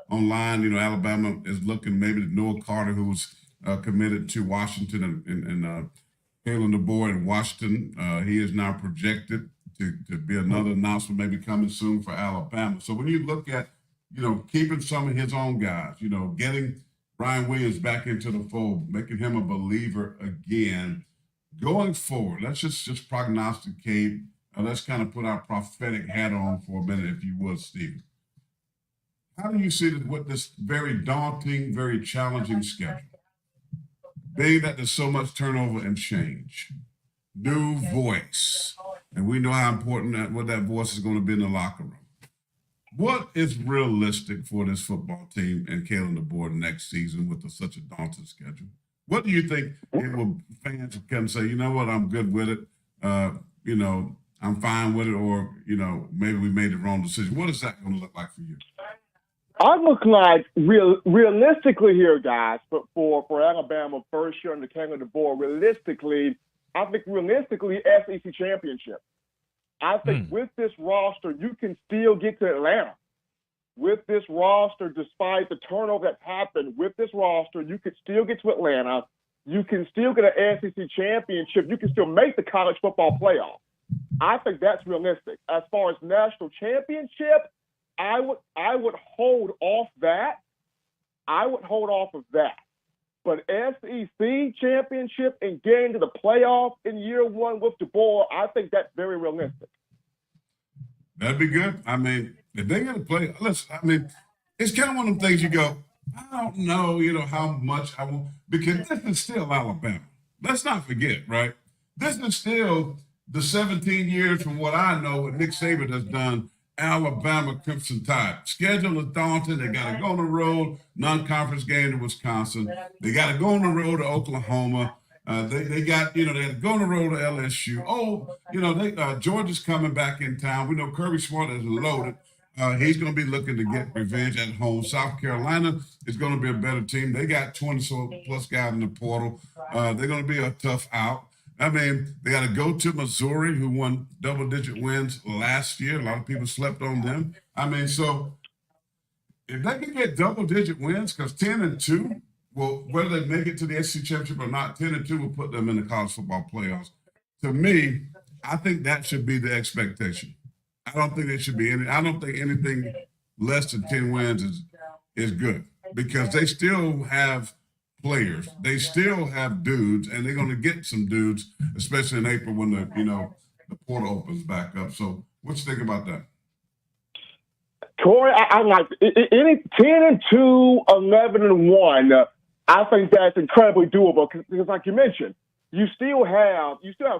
online. Alabama is looking maybe at Noah Carter, who's committed to Washington, and Kalen DeBoer in Washington. He is now projected to be another announcement maybe coming soon for Alabama. So when you look at, keeping some of his own guys, getting Ryan Williams back into the fold, making him a believer again. Going forward, let's just prognosticate. Let's kind of put our prophetic hat on for a minute, if you would, Stephen. How do you see that with this very daunting, very challenging schedule? Being that there's so much turnover and change, new voice, and we know how important what that voice is going to be in the locker room. What is realistic for this football team and Kalen DeBoer next season with such a daunting schedule? What do you think fans can say, you know what, I'm good with it, I'm fine with it, or, maybe we made the wrong decision? What is that going to look like for you? I look like realistically here, guys, but for Alabama first year under Kalen DeBoer, realistically, I think SEC championship. I think with this roster, you can still get to Atlanta. With this roster, despite the turnover that's happened, with this roster, you could still get to Atlanta. You can still get an SEC championship. You can still make the college football playoff. I think that's realistic. As far as national championship, I would hold off that. I would hold off of that. But SEC championship and getting to the playoff in year one with DeBoer, I think that's very realistic. That'd be good. I mean, if they're going to play, it's kind of one of them things you go, I don't know, how much I want, because this is still Alabama. Let's not forget, right? This is still the 17 years from what I know, what Nick Saban has done, Alabama Crimson Tide. Schedule is daunting. They got to go on the road, non-conference game to Wisconsin. They got to go on the road to Oklahoma. They got, they got to go on the road to LSU. Georgia's coming back in town. We know Kirby Smart is loaded. He's going to be looking to get revenge at home. South Carolina is going to be a better team. They got 20-plus guys in the portal. They're going to be a tough out. I mean, they got to go to Missouri, who won double-digit wins last year. A lot of people slept on them. I mean, so if they can get double-digit wins, because 10-2, well, whether they make it to the SEC championship or not, 10-2 will put them in the college football playoffs. To me, I think that should be the expectation. I don't think I don't think anything less than 10 wins is good, because they still have players. They still have dudes, and they're going to get some dudes, especially in April when the portal opens back up. So what you think about that? Corey, I'm like, any 10-2, 11-1, I think that's incredibly doable because, like you mentioned, you still have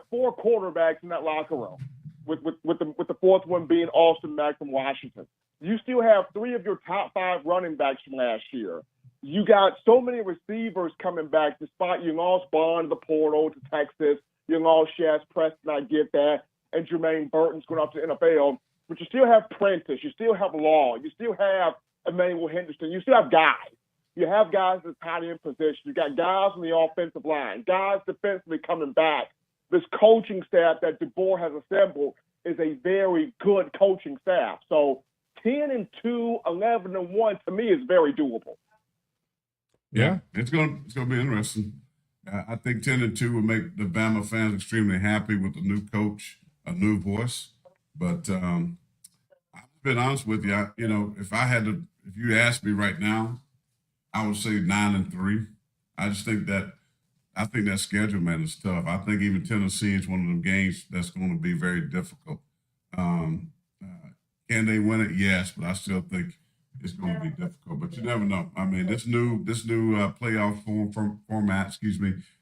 4 quarterbacks in that locker room, with the fourth one being Austin Mack from Washington. You still have 3 of your top 5 running backs from last year. You got so many receivers coming back, despite you lost Bond to the portal to Texas, you lost Shaz Preston, I get that, and Jermaine Burton's going off to the NFL. But you still have Prentice, you still have Law, you still have Emmanuel Henderson, you still have guys. You have guys in the tight end position. You got guys on the offensive line, guys defensively coming back. This coaching staff that DeBoer has assembled is a very good coaching staff. So 10-2, 11-1 to me is very doable. Yeah, it's gonna be interesting. I think 10-2 will make the Bama fans extremely happy with the new coach, a new voice. But I've been honest with you. If you asked me right now, I would say 9-3. I think that schedule, man, is tough. I think even Tennessee is one of them games that's going to be very difficult. Can they win it? Yes, but I still think it's going to be difficult. But you never know. I mean, this new playoff format,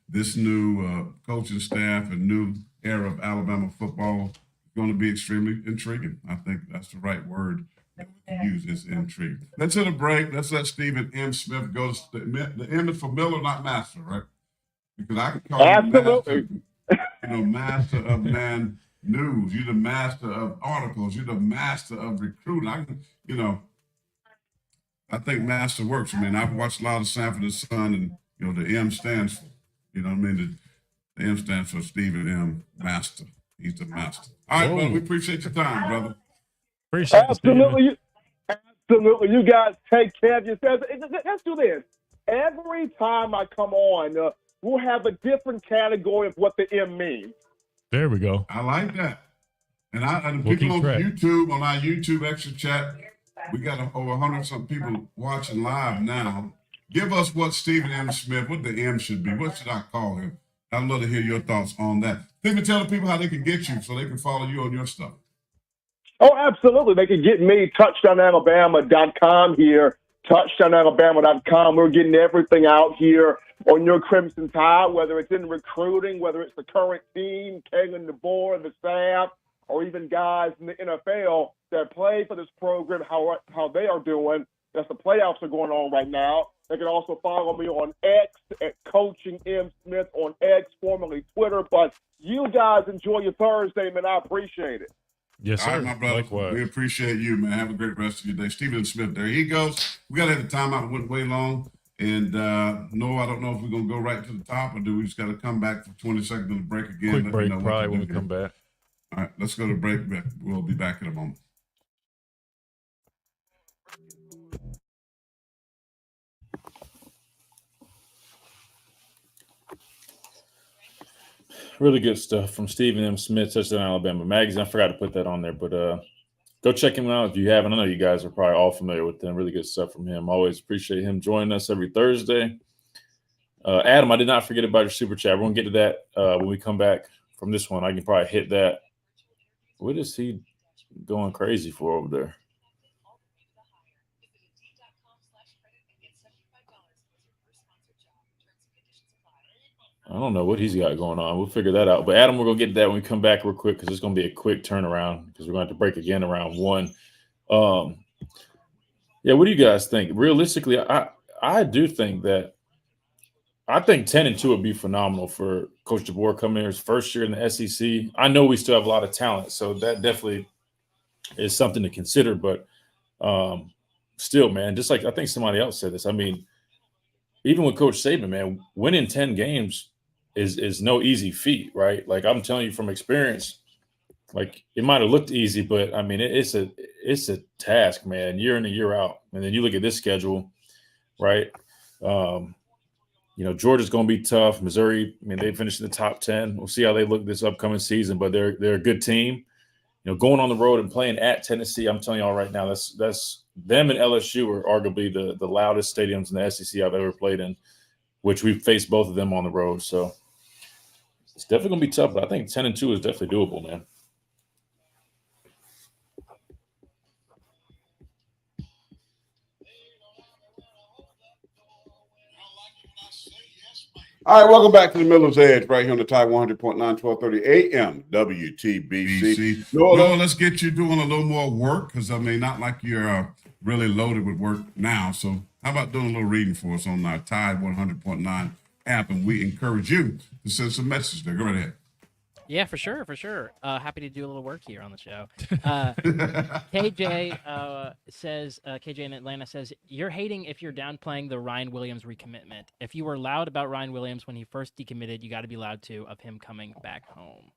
this new coaching staff and new era of Alabama football is going to be extremely intriguing. I think that's the right word that we can use, is intrigue. Let's hit a break. Let's let Stephen M. Smith go. The M is for Miller, not Master, right? Because I can call Absolutely. you Master of man news. You're the master of articles. You're the master of recruiting. I think master works. I mean, I've watched a lot of Sanford and Son, and the M stands for, the M stands for Stephen M. Master. He's the master. All right, well, we appreciate your time, brother. Appreciate it, Absolutely. Absolutely. You guys take care of yourselves. Let's do this. Every time I come on, we'll have a different category of what the M means. There we go. I like that. And We'll people on track. YouTube, on our YouTube extra chat, we got over 100-something people watching live now. Give us what Stephen M. Smith, what the M should be. What should I call him? I'd love to hear your thoughts on that. Stephen, tell the people how they can get you so they can follow you on your stuff. Oh, absolutely. They can get me, touchdownalabama.com here, touchdownalabama.com. We're getting everything out here on your Crimson Tide, whether it's in recruiting, whether it's the current team, Kalen DeBoer, the staff, or even guys in the NFL that play for this program, how they are doing. That's the playoffs are going on right now. They can also follow me on X at Coaching M. Smith on X, formerly Twitter. But you guys enjoy your Thursday, man. I appreciate it. Yes, sir. All right, my brother. Likewise. We appreciate you, man. Have a great rest of your day. Stephen Smith, there he goes. We got to have the timeout. It went way long. And no, I don't know if we're going to go right to the top, or do we just got to come back for 20 seconds of the break again? Quick break, probably when we come back. All right, let's go to break. We'll be back in a moment. Really good stuff from Stephen M. Smith, Touchdown Alabama Magazine. I forgot to put that on there, but go check him out if you haven't. I know you guys are probably all familiar with him. Really good stuff from him. Always appreciate him joining us every Thursday. Adam, I did not forget about your super chat. We're going to get to that when we come back from this one. I can probably hit that. What is he going crazy for over there? I don't know what he's got going on. We'll figure that out. But Adam, we're gonna get to that when we come back real quick because it's gonna be a quick turnaround because we're going to have to break again around 1. Yeah, what do you guys think? Realistically, I do think that I think 10-2 would be phenomenal for Coach DeBoer coming here his first year in the SEC. I know we still have a lot of talent, so that definitely is something to consider. But still, man, just like I think somebody else said this. I mean, even with Coach Saban, man, winning 10 games is no easy feat, right? Like I'm telling you from experience, like it might have looked easy, but I mean it's a task, man, year in and year out. And then you look at this schedule, right? Georgia's going to be tough. Missouri, I mean, they finished in the top 10. We'll see how they look this upcoming season, but they're a good team. Going on the road and playing at Tennessee, I'm telling y'all right now, that's them and LSU are arguably the loudest stadiums in the SEC I've ever played in, which we've faced both of them on the road. So it's definitely going to be tough, but I think 10-2 is definitely doable, man. All right, welcome back to the Miller's Edge right here on the Tide 100.9, 1230 AM, WTBC. Noah, let's get you doing a little more work because, I mean, not like you're really loaded with work now. So how about doing a little reading for us on our Tide 100.9 app? And we encourage you to send some messages there. Go right ahead. Yeah, for sure. Happy to do a little work here on the show. KJ says, KJ in Atlanta says, you're hating if you're downplaying the Ryan Williams recommitment. If you were loud about Ryan Williams when he first decommitted, you got to be loud too of him coming back home.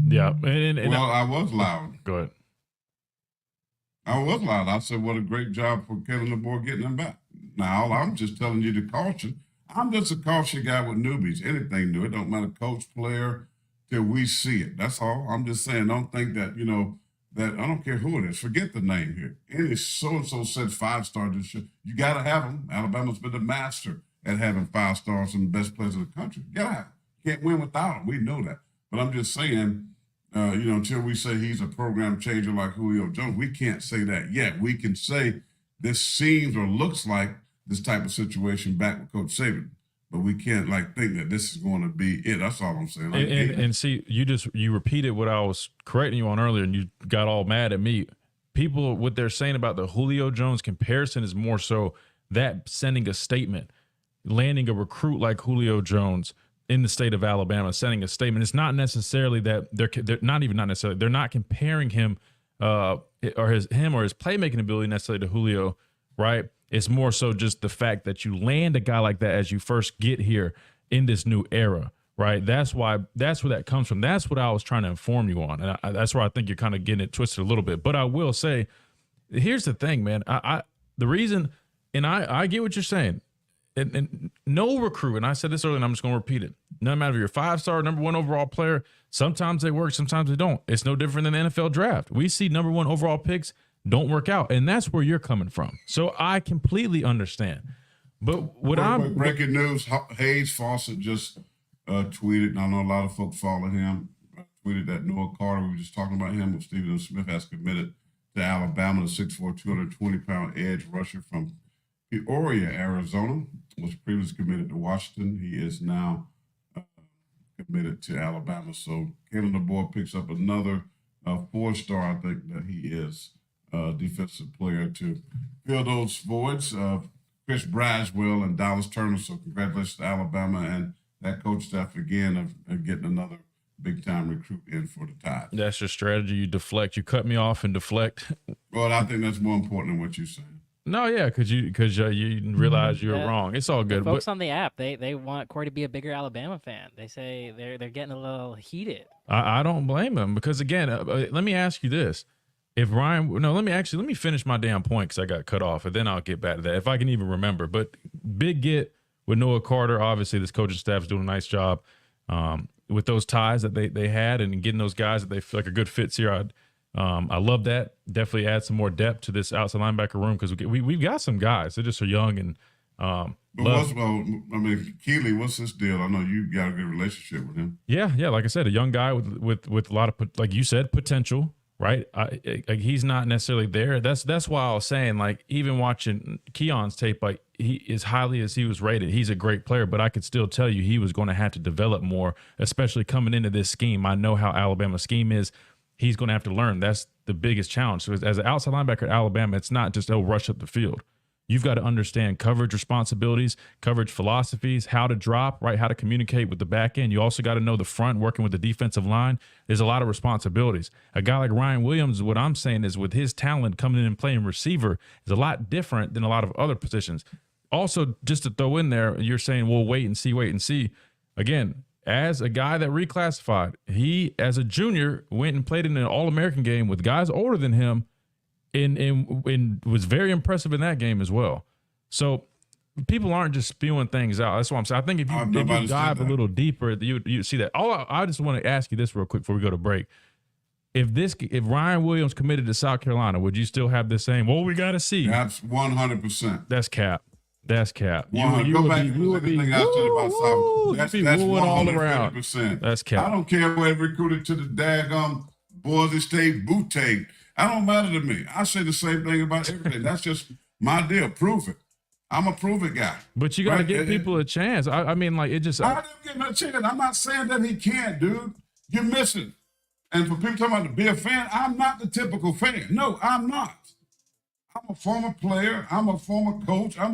Yeah. I was loud. Go ahead. I was loud. I said, what a great job for Kellen DeBoer getting him back. Now, I'm just telling you to caution. I'm just a caution guy with newbies. Anything new. It don't matter, coach, player, till we see it. That's all. I'm just saying, don't think that, that I don't care who it is. Forget the name here. Any so-and-so said 5-star this year. You got to have them. Alabama's been the master at having 5 stars and the best players in the country. You got to have them. Can't win without them. We know that. But I'm just saying, until we say he's a program changer like Julio Jones, we can't say that yet. We can say this seems or looks like this type of situation back with Coach Saban. But we can't think that this is going to be it. That's all I'm saying. And see, you repeated what I was correcting you on earlier, and you got all mad at me. People, what they're saying about the Julio Jones comparison is more so that sending a statement, landing a recruit like Julio Jones in the state of Alabama, sending a statement. It's not necessarily that they're not necessarily. They're not comparing him or his playmaking ability necessarily to Julio, right? It's more so just the fact that you land a guy like that as you first get here in this new era, right? That's where that comes from. That's what I was trying to inform you on. And that's where I think you're kind of getting it twisted a little bit. But I will say, here's the thing, man. The reason, and I get what you're saying. And no recruit, and I said this earlier, and I'm just going to repeat it. No matter if you're a 5-star, number 1 overall player, sometimes they work, sometimes they don't. It's no different than the NFL draft. We see number 1 overall picks don't work out, and that's where you're coming from. So I completely understand. But breaking news: Hayes Fawcett just tweeted, and I know a lot of folks follow him. Tweeted that Noah Carter, we were just talking about him, with Stephen Smith has committed to Alabama, the 6'4", 220-pound edge rusher from Peoria, Arizona, was previously committed to Washington. He is now committed to Alabama. So Kellen DeBoer picks up another 4-star, I think that he is. Defensive player to fill those voids. Chris Braswell and Dallas Turner. So congratulations to Alabama and that coach staff again of getting another big-time recruit in for the Tide. That's your strategy. You deflect. You cut me off and deflect. Well, I think that's more important than what you're saying. No, yeah, because you realize you're wrong. It's all good. The folks on the app, they want Corey to be a bigger Alabama fan. They say they're getting a little heated. I don't blame them because, again, let me ask you this. Let me finish my damn point because I got cut off, and then I'll get back to that if I can even remember. But big get with Noah Carter. Obviously, this coaching staff is doing a nice job with those ties that they had and getting those guys that they feel like are good fits here. I love that. Definitely add some more depth to this outside linebacker room because we've got some guys. They just are young and. Keeley, what's his deal? I know you got a good relationship with him. Yeah. Like I said, a young guy with a lot of, like you said, potential. right? He's not necessarily there. That's why I was saying, like, even watching Keon's tape, like, he, as highly as he was rated, he's a great player, but I could still tell you he was going to have to develop more, especially coming into this scheme. I know how Alabama's scheme is. He's going to have to learn. That's the biggest challenge. So as an outside linebacker at Alabama, it's not just, rush up the field. You've got to understand coverage responsibilities, coverage philosophies, how to drop, right? How to communicate with the back end. You also got to know the front, working with the defensive line. There's a lot of responsibilities. A guy like Ryan Williams, what I'm saying is, with his talent coming in and playing receiver, is a lot different than a lot of other positions. Also, just to throw in there, you're saying, well, wait and see. Again, as a guy that reclassified, he, as a junior, went and played in an All-American game with guys older than him, and was very impressive in that game as well. So people aren't just spewing things out. That's what I'm saying. I think if you dive a little deeper, you see that. I just want to ask you this real quick before we go to break. If Ryan Williams committed to South Carolina, would you still have the same? Well, we got to see. That's 100%. That's cap. That's cap. You would be wooing all around. That's cap. I don't care whether recruited to the daggum Boise State boot tape. I don't matter to me. I say the same thing about everything. That's just my deal. Prove it. I'm a prove it guy. But you got to give people a chance. I mean, like, it just. I didn't give him a chance. I'm not saying that he can't, dude. You're missing. And for people talking about to be a fan, I'm not the typical fan. No, I'm not. I'm a former player. I'm a former coach. I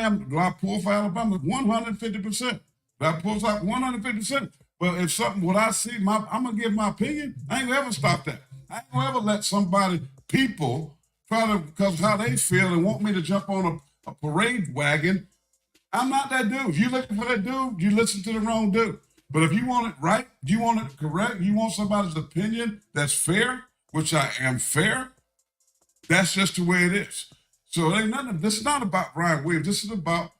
am. Do I pull for Alabama? 150%. Do I pull for 150%? But if something, what I see, I'm going to give my opinion. I ain't gonna ever stop that. I ain't gonna ever let people try to, because how they feel and want me to jump on a parade wagon. I'm not that dude. If you're looking for that dude, you listen to the wrong dude. But if you want it right, you want it correct, you want somebody's opinion that's fair, which I am fair, that's just the way it is. So it ain't nothing. This is not about Ryan Williams. This is about,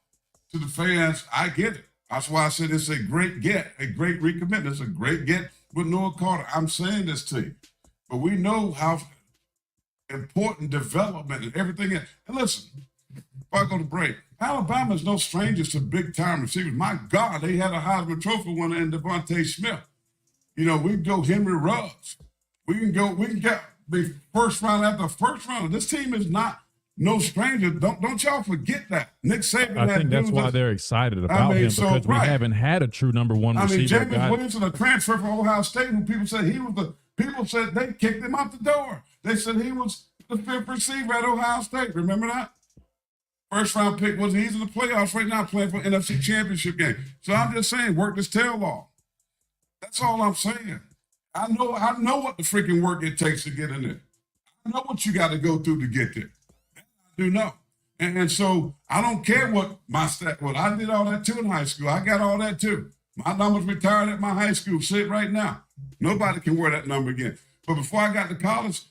to the fans, I get it. That's why I said it's a great get, a great recommitment. It's a great get with Noah Carter. I'm saying this to you. But we know how important development and everything is. And listen, if I go to break, Alabama is no strangers to big-time receivers. My God, they had a Heisman Trophy winner in Devontae Smith. You know, we can go Henry Ruggs. We can get the first round after first round. This team is not no stranger. Don't y'all forget that. Nick Saban. I think that's why they're excited about him, because we haven't had a true number one receiver. James Williamson, a transfer from Ohio State, who people said people said they kicked him out the door. They said he was the fifth receiver at Ohio State. Remember that? First round pick. He's in the playoffs right now playing for NFC Championship game. So I'm just saying, work this tail off. That's all I'm saying. I know what the freaking work it takes to get in there. I know what you got to go through to get there. I do know. And so I don't care what I did all that too in high school. I got all that too. My number's retired at my high school. Sit right now. Nobody can wear that number again. But before I got to college,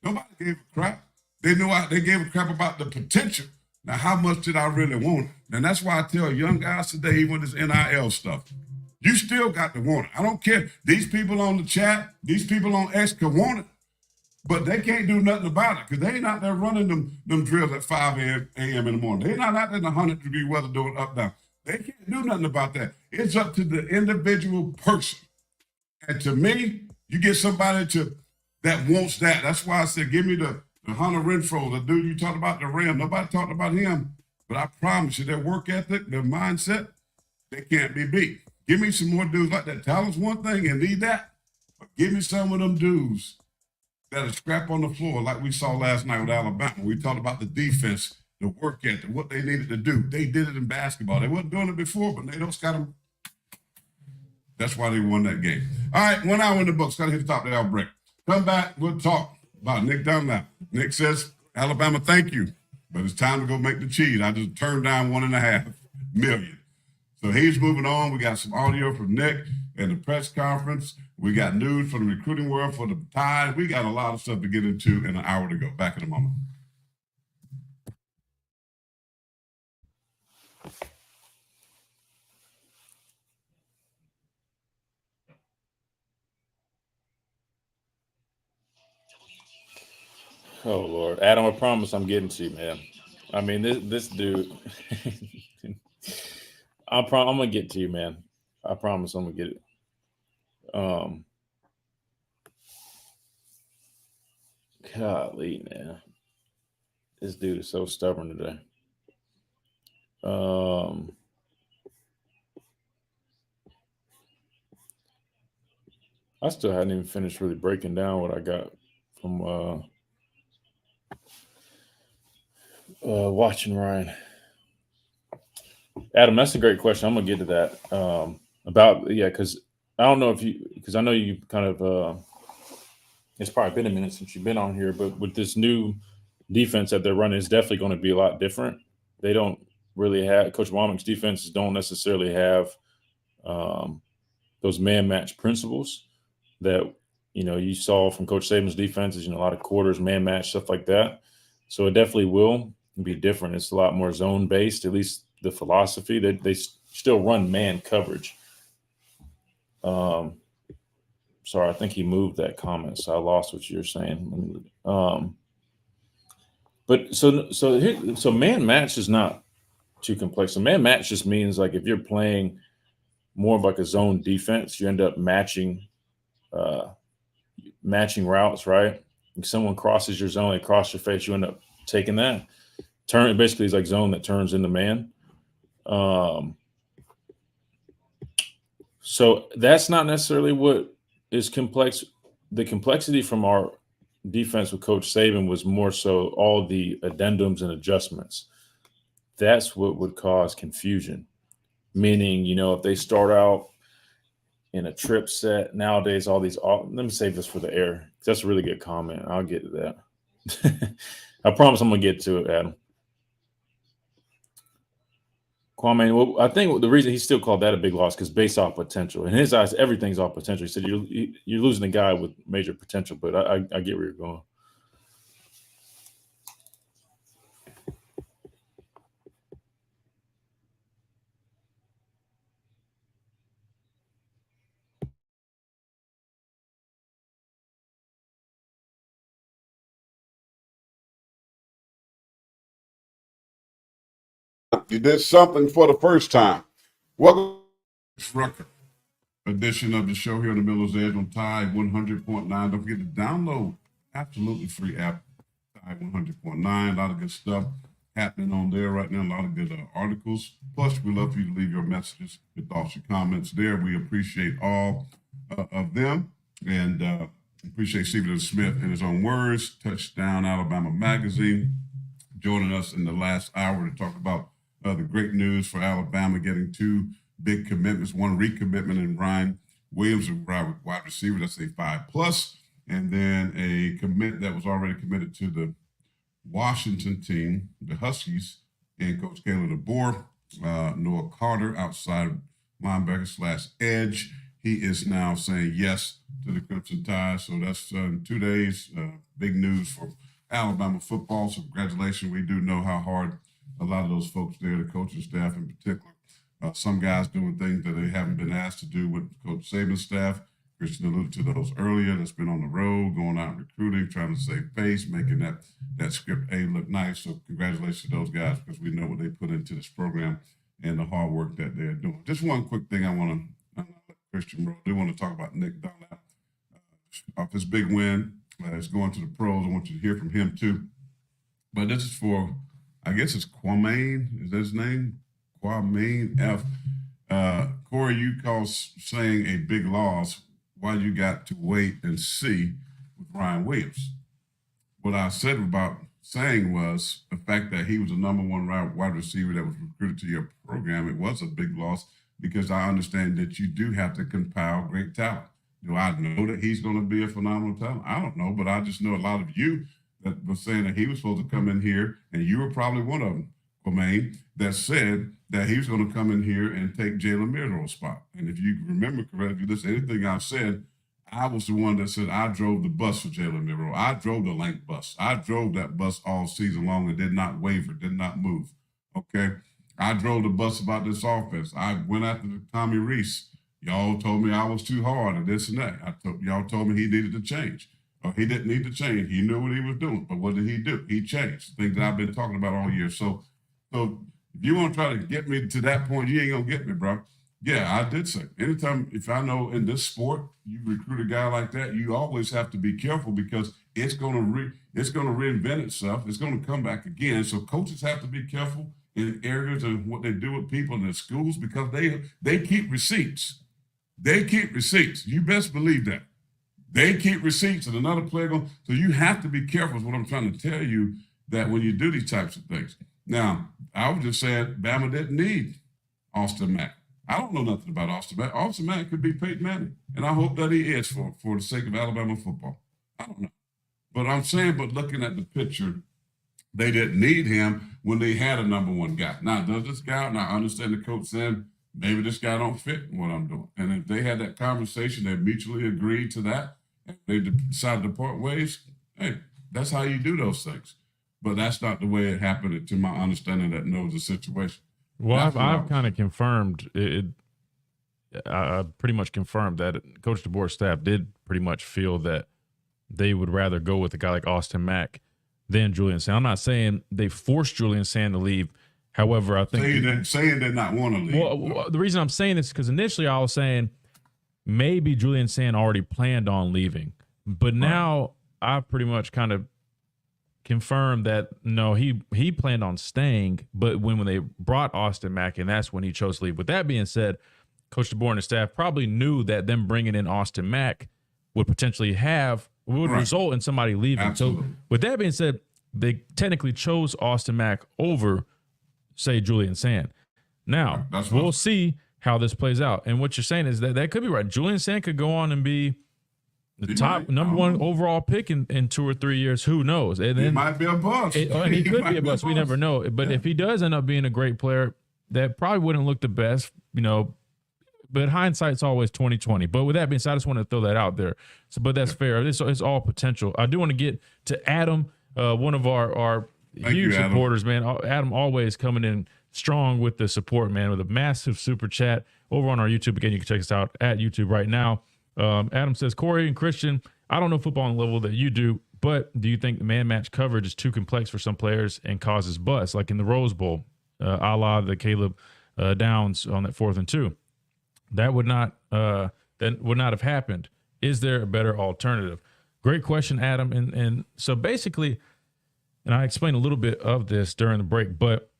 nobody gave a crap. They gave a crap about the potential. Now, how much did I really want it? And that's why I tell young guys today, even this NIL stuff, you still got to want it. I don't care. These people on the chat, these people on X can want it, but they can't do nothing about it because they ain't out there running them drills at 5 a.m. in the morning. They're not out there in 100-degree weather doing up, down. They can't do nothing about that. It's up to the individual person. And to me, you get somebody that wants that. That's why I said, give me the Hunter Renfro, the dude you talked about, the Ram. Nobody talked about him, but I promise you, their work ethic, their mindset, they can't be beat. Give me some more dudes like that. Talent's one thing and need that, but give me some of them dudes that'll scrap on the floor like we saw last night with Alabama. We talked about the defense, the work ethic, what they needed to do. They did it in basketball. They wasn't doing it before, but they don't got them. That's why they won that game. All right, 1 hour in the books. Got to hit the top of the hour break. Come back, we'll talk about Nick Dunlap. Nick says, Alabama, thank you, but it's time to go make the cheese. I just turned down $1.5 million. So he's moving on. We got some audio from Nick and the press conference. We got news from the recruiting world for the Tide. We got a lot of stuff to get into in an hour to go. Back in a moment. Oh, Lord. Adam, I promise I'm getting to you, man. I mean, this dude, I'm going to get to you, man. I promise I'm going to get it. Golly, man. This dude is so stubborn today. I still hadn't even finished really breaking down what I got from watching Ryan. Adam, that's a great question. I'm gonna get to that. Because I don't know because I know you kind of it's probably been a minute since you've been on here, but with this new defense that they're running, it's definitely going to be a lot different. They don't really have Coach Womack's defenses don't necessarily have those man match principles that you saw from Coach Saban's defenses. A lot of quarters, man match, stuff like that. So it definitely will be different. It's a lot more zone based, at least the philosophy that they still run man coverage. Sorry, I think he moved that comment, so I lost what you were saying. But so man match is not too complex. So man match just means like if you're playing more of like a zone defense, you end up matching routes, right? If someone crosses your zone, they cross your face, you end up taking that. Basically is like zone that turns into man. So that's not necessarily what is complex. The complexity from our defense with Coach Saban was more so all the addendums and adjustments. That's what would cause confusion. Meaning, if they start out in a trip set nowadays, let me save this for the air. That's a really good comment. I'll get to that. I promise I'm going to get to it, Adam. Kwame, I think the reason he still called that a big loss because based off potential. In his eyes, everything's off potential. He said you're losing a guy with major potential, but I get where you're going. You did something for the first time. Welcome to Rucker edition of the show here on the Miller's Edge on Tide 100.9. Don't forget to download absolutely free app Tide 100.9. A lot of good stuff happening on there right now. A lot of good articles. Plus, we love for you to leave your messages, your thoughts, your comments there. We appreciate all of them and appreciate Stephen Smith in his own words. Touchdown Alabama Magazine joining us in the last hour to talk about the great news for Alabama getting two big commitments, one recommitment in Ryan Williams, a wide receiver, that's a 5+, and then a commit that was already committed to the Washington team, the Huskies, and Coach DeBoer, Noah Carter, outside linebacker / edge. He is now saying yes to the Crimson Tide. So that's in 2 days. Big news for Alabama football. So congratulations. We do know how hard a lot of those folks there, the coaching staff in particular, some guys doing things that they haven't been asked to do with Coach Saban's staff. Christian alluded to those earlier. That's been on the road, going out recruiting, trying to save face, making that script A look nice. So congratulations to those guys because we know what they put into this program and the hard work that they're doing. Just one quick thing I want to Christian roll. I do want to talk about Nick Dunlap off his big win. It's going to the pros. I want you to hear from him too. But this is for, I guess it's Kwame. Is that his name? Kwame F. Corey, you call saying a big loss while you got to wait and see with Ryan Williams. What I said about saying was the fact that he was the number one wide receiver that was recruited to your program. It was a big loss because I understand that you do have to compile great talent. Do I know that he's going to be a phenomenal talent? I don't know, but I just know a lot of you that was saying that he was supposed to come in here, and you were probably one of them, Kwame, that said that he was going to come in here and take Jalen Milroe's spot. And if you remember correctly, listen, anything I've said, I was the one that said I drove the bus for Jalen Milroe. I drove the length bus. I drove that bus all season long and did not waver, did not move. Okay? I drove the bus about this offense. I went after Tommy Reese. Y'all told me I was too hard and this and that. Y'all told me he needed to change. He didn't need to change. He knew what he was doing. But what did he do? He changed. Things that I've been talking about all year. So if you want to try to get me to that point, you ain't going to get me, bro. Yeah, I did say. Anytime, if I know in this sport you recruit a guy like that, you always have to be careful because it's going to reinvent itself. It's going to come back again. So coaches have to be careful in areas of what they do with people in their schools because they keep receipts. They keep receipts. You best believe that. They keep receipts, and another player goes. So you have to be careful. Is what I'm trying to tell you, that when you do these types of things. Now, I was just saying, Bama didn't need Austin Mack. I don't know nothing about Austin Mack. Austin Mack could be Peyton Manning, and I hope that he is for the sake of Alabama football. I don't know. But I'm saying, but looking at the picture, they didn't need him when they had a number one guy. Now, does this guy, now I understand the coach saying, maybe this guy don't fit in what I'm doing. And if they had that conversation, they mutually agreed to that, and they decided to part ways, hey, that's how you do those things. But that's not the way it happened, to my understanding that knows the situation. Well, I've kind of confirmed it. I pretty much confirmed that Coach DeBoer's staff did pretty much feel that they would rather go with a guy like Austin Mack than Julian Sand. I'm not saying they forced Julian Sand to leave. However, I think saying did not want to leave. Well, the reason I'm saying this is because initially I was saying maybe Julian Sand already planned on leaving, but now I've pretty much kind of confirmed that no, he planned on staying, but when they brought Austin Mack in, that's when he chose to leave. With that being said, Coach DeBoer and his staff probably knew that them bringing in Austin Mack would potentially result in somebody leaving. Absolutely. So with that being said, they technically chose Austin Mack over, say, Julian Sand. Now, we'll see how this plays out. And what you're saying is that could be right. Julian Sand could go on and be the top number one overall pick in 2 or 3 years. Who knows? And then he might be a bust. And he could be a bust. We never know. But if he does end up being a great player, that probably wouldn't look the best, But hindsight's always 20/20. But with that being said, I just want to throw that out there. So, but that's fair. It's all potential. I do want to get to Adam, one of our huge supporters, man. Adam always coming in strong with the support, man, with a massive super chat over on our YouTube. Again, you can check us out at YouTube right now. Adam says, Corey and Christian, I don't know football on the level that you do, but do you think the man match coverage is too complex for some players and causes busts, like in the Rose Bowl, a la the Caleb Downs on that 4th and 2? That would not have happened. Is there a better alternative? Great question, Adam. And so basically, and I explained a little bit of this during the break, but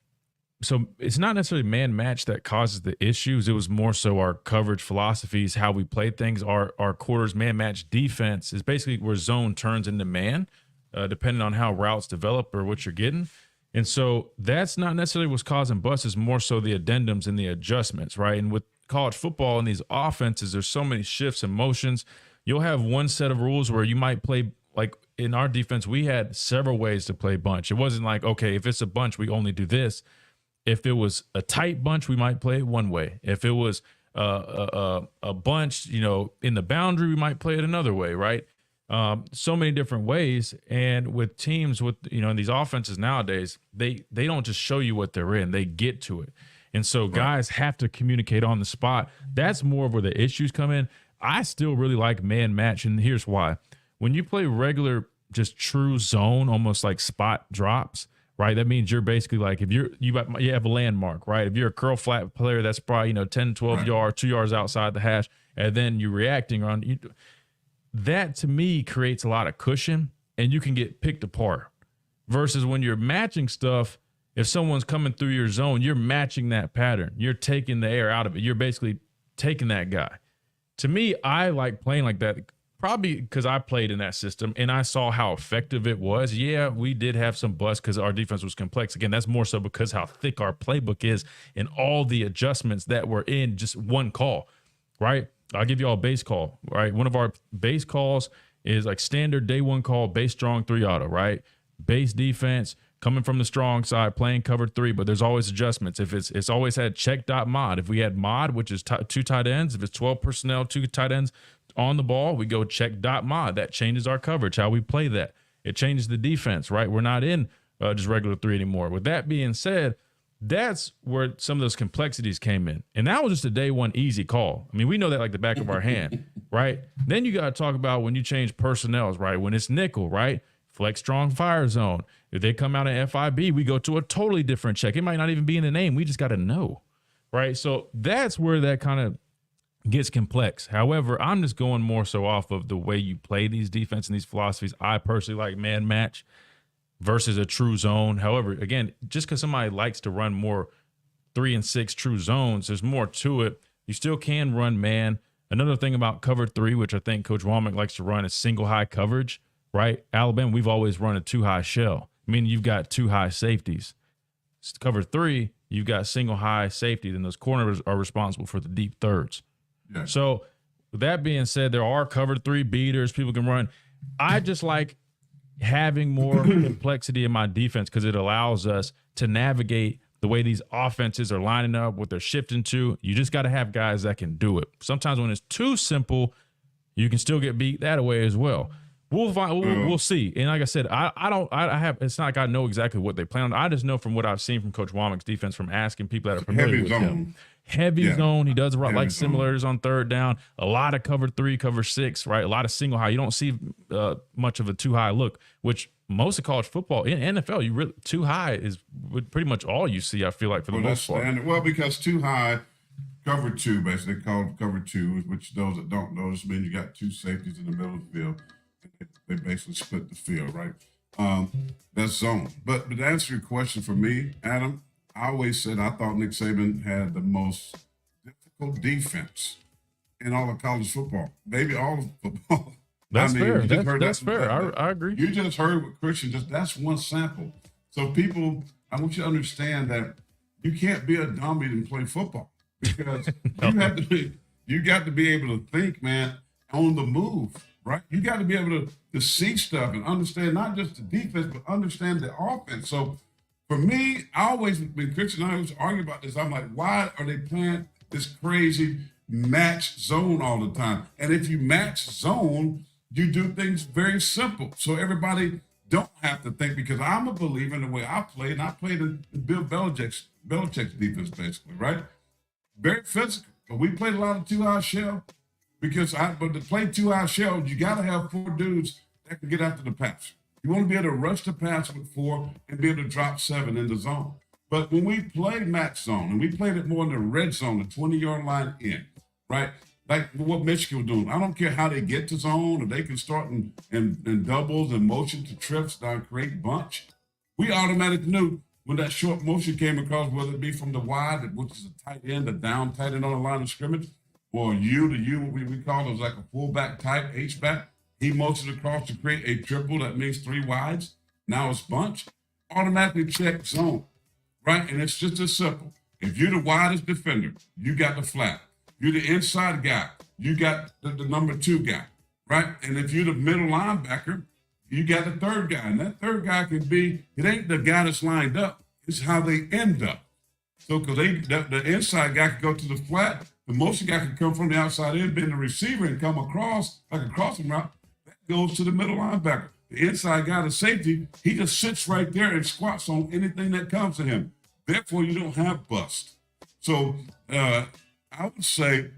so it's not necessarily man match that causes the issues. It was more so our coverage philosophies, how we play things. Our quarters man match defense is basically where zone turns into man, depending on how routes develop or what you're getting. And so that's not necessarily what's causing busts. It's more so the addendums and the adjustments, right? And with college football and these offenses, there's so many shifts and motions. You'll have one set of rules where you might play, like in our defense, we had several ways to play bunch. It wasn't like, okay, if it's a bunch, we only do this. If it was a tight bunch, we might play it one way. If it was a bunch, in the boundary, we might play it another way, right? So many different ways. And with teams with, in these offenses nowadays, they don't just show you what they're in, they get to it. And so guys have to communicate on the spot. That's more of where the issues come in. I still really like man match, and here's why. When you play regular, just true zone, almost like spot drops, right? That means you're basically like, if you have a landmark, right? If you're a curl flat player, that's probably 10, 12 yards, 2 yards outside the hash, and then you're reacting on that. To me, creates a lot of cushion, and you can get picked apart. Versus when you're matching stuff, if someone's coming through your zone, you're matching that pattern. You're taking the air out of it. You're basically taking that guy. To me, I like playing like that, probably because I played in that system and I saw how effective it was. Yeah, we did have some busts because our defense was complex. Again, that's more so because how thick our playbook is and all the adjustments that were in just one call, right? I'll give you all a base call, right? One of our base calls is like standard day one call, base strong 3 auto, right? Base defense, coming from the strong side, playing cover 3, but there's always adjustments. If it's always had check dot mod. If we had mod, which is 2 tight ends, if it's 12 personnel, 2 tight ends on the ball, we go check dot mod. That changes our coverage, how we play that. It changes the defense, right? We're not in just regular 3 anymore. With that being said, that's where some of those complexities came in. And that was just a day one easy call. I mean, we know that like the back of our hand, right? Then you got to talk about when you change personnels, right? When it's nickel, right? Flex strong fire zone. If they come out in FIB, we go to a totally different check. It might not even be in the name. We just got to know. right? So that's where that kind of gets complex. However, I'm just going more so off of the way you play these defense and these philosophies. I personally like man match versus a true zone. However, again, just because somebody likes to run more 3 and 6 true zones, there's more to it. You still can run man. Another thing about cover 3, which I think Coach Womack likes to run, is single high coverage, right? Alabama, we've always run a 2 high shell, meaning you've got 2 high safeties. Cover 3, you've got single high safety, then those corners are responsible for the deep thirds. Yeah. So with that being said, there are cover 3 beaters people can run. I just like having more complexity in my defense because it allows us to navigate the way these offenses are lining up, what they're shifting to. You just got to have guys that can do it. Sometimes when it's too simple, you can still get beat that way as well. We'll see. And like I said, it's not like I know exactly what they plan on. I just know from what I've seen from Coach Womack's defense from asking people that are familiar with him. Heavy zone. He does like simulators on third down. A lot of cover 3, cover 6, right? A lot of single high. You don't see much of a 2 high look, which most of college football in NFL, you really 2 high is pretty much all you see. I feel like for the most part. Standard. Well, because 2 high, cover 2, basically called cover 2, which those that don't know, this means you got 2 safeties in the middle of the field. They basically split the field, right? That's zone. But to answer your question for me, Adam, I always said I thought Nick Saban had the most difficult defense in all of college football, maybe all of football. That's fair. That's fair. I agree. You just heard what Christian that's one sample. So people, I want you to understand that you can't be a dummy and play football because you got to be able to think, man, on the move. Right? You got to be able to see stuff and understand not just the defense, but understand the offense. So for me, when Christian and I was arguing about this, I'm like, why are they playing this crazy match zone all the time? And if you match zone, you do things very simple. So everybody don't have to think, because I'm a believer in the way I played, and I played in Bill Belichick's defense, basically, right? Very physical. But we played a lot of 2 high shell. But to play 2 high shell, you got to have 4 dudes that can get after the pass. You want to be able to rush the pass with 4 and be able to drop 7 in the zone. But when we played match zone, and we played it more in the red zone, the 20-yard line in, right? Like what Michigan was doing. I don't care how they get to zone, or they can start in doubles and motion to trips down, create bunch. We automatically knew when that short motion came across, whether it be from the wide, which is a tight end, a down tight end on the line of scrimmage, or what we call it was like a fullback type, H-back. He motioned across to create a triple. That means 3 wides. Now it's bunch. Automatically check zone, right? And it's just as simple. If you're the widest defender, you got the flat. You're the inside guy, you got the number 2 guy, right? And if you're the middle linebacker, you got the 3rd guy. And that 3rd guy can be, it ain't the guy that's lined up. It's how they end up. So because the inside guy can go to the flat, the motion guy can come from the outside in, being the receiver, and come across like a crossing route. That goes to the middle linebacker. The inside guy, the safety, he just sits right there and squats on anything that comes to him. Therefore, you don't have bust. So I would say,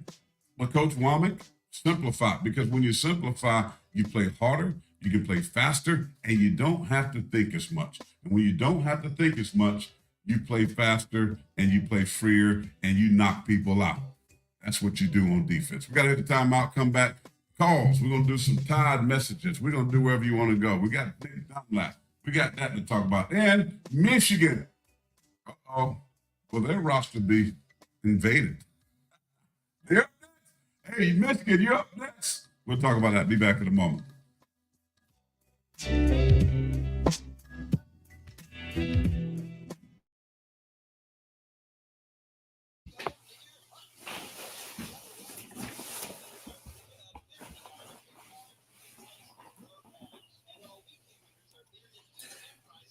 Coach Womack, simplify. Because when you simplify, you play harder, you can play faster, and you don't have to think as much. And when you don't have to think as much, you play faster and you play freer and you knock people out. That's what you do on defense. We got to hit the timeout, come back. Calls. We're going to do some tied messages. We're going to do wherever you want to go. We got that to talk about. And Michigan. Uh-oh. Will their roster be invaded? They're up next. Hey, Michigan, you're up next. We'll talk about that. Be back in a moment.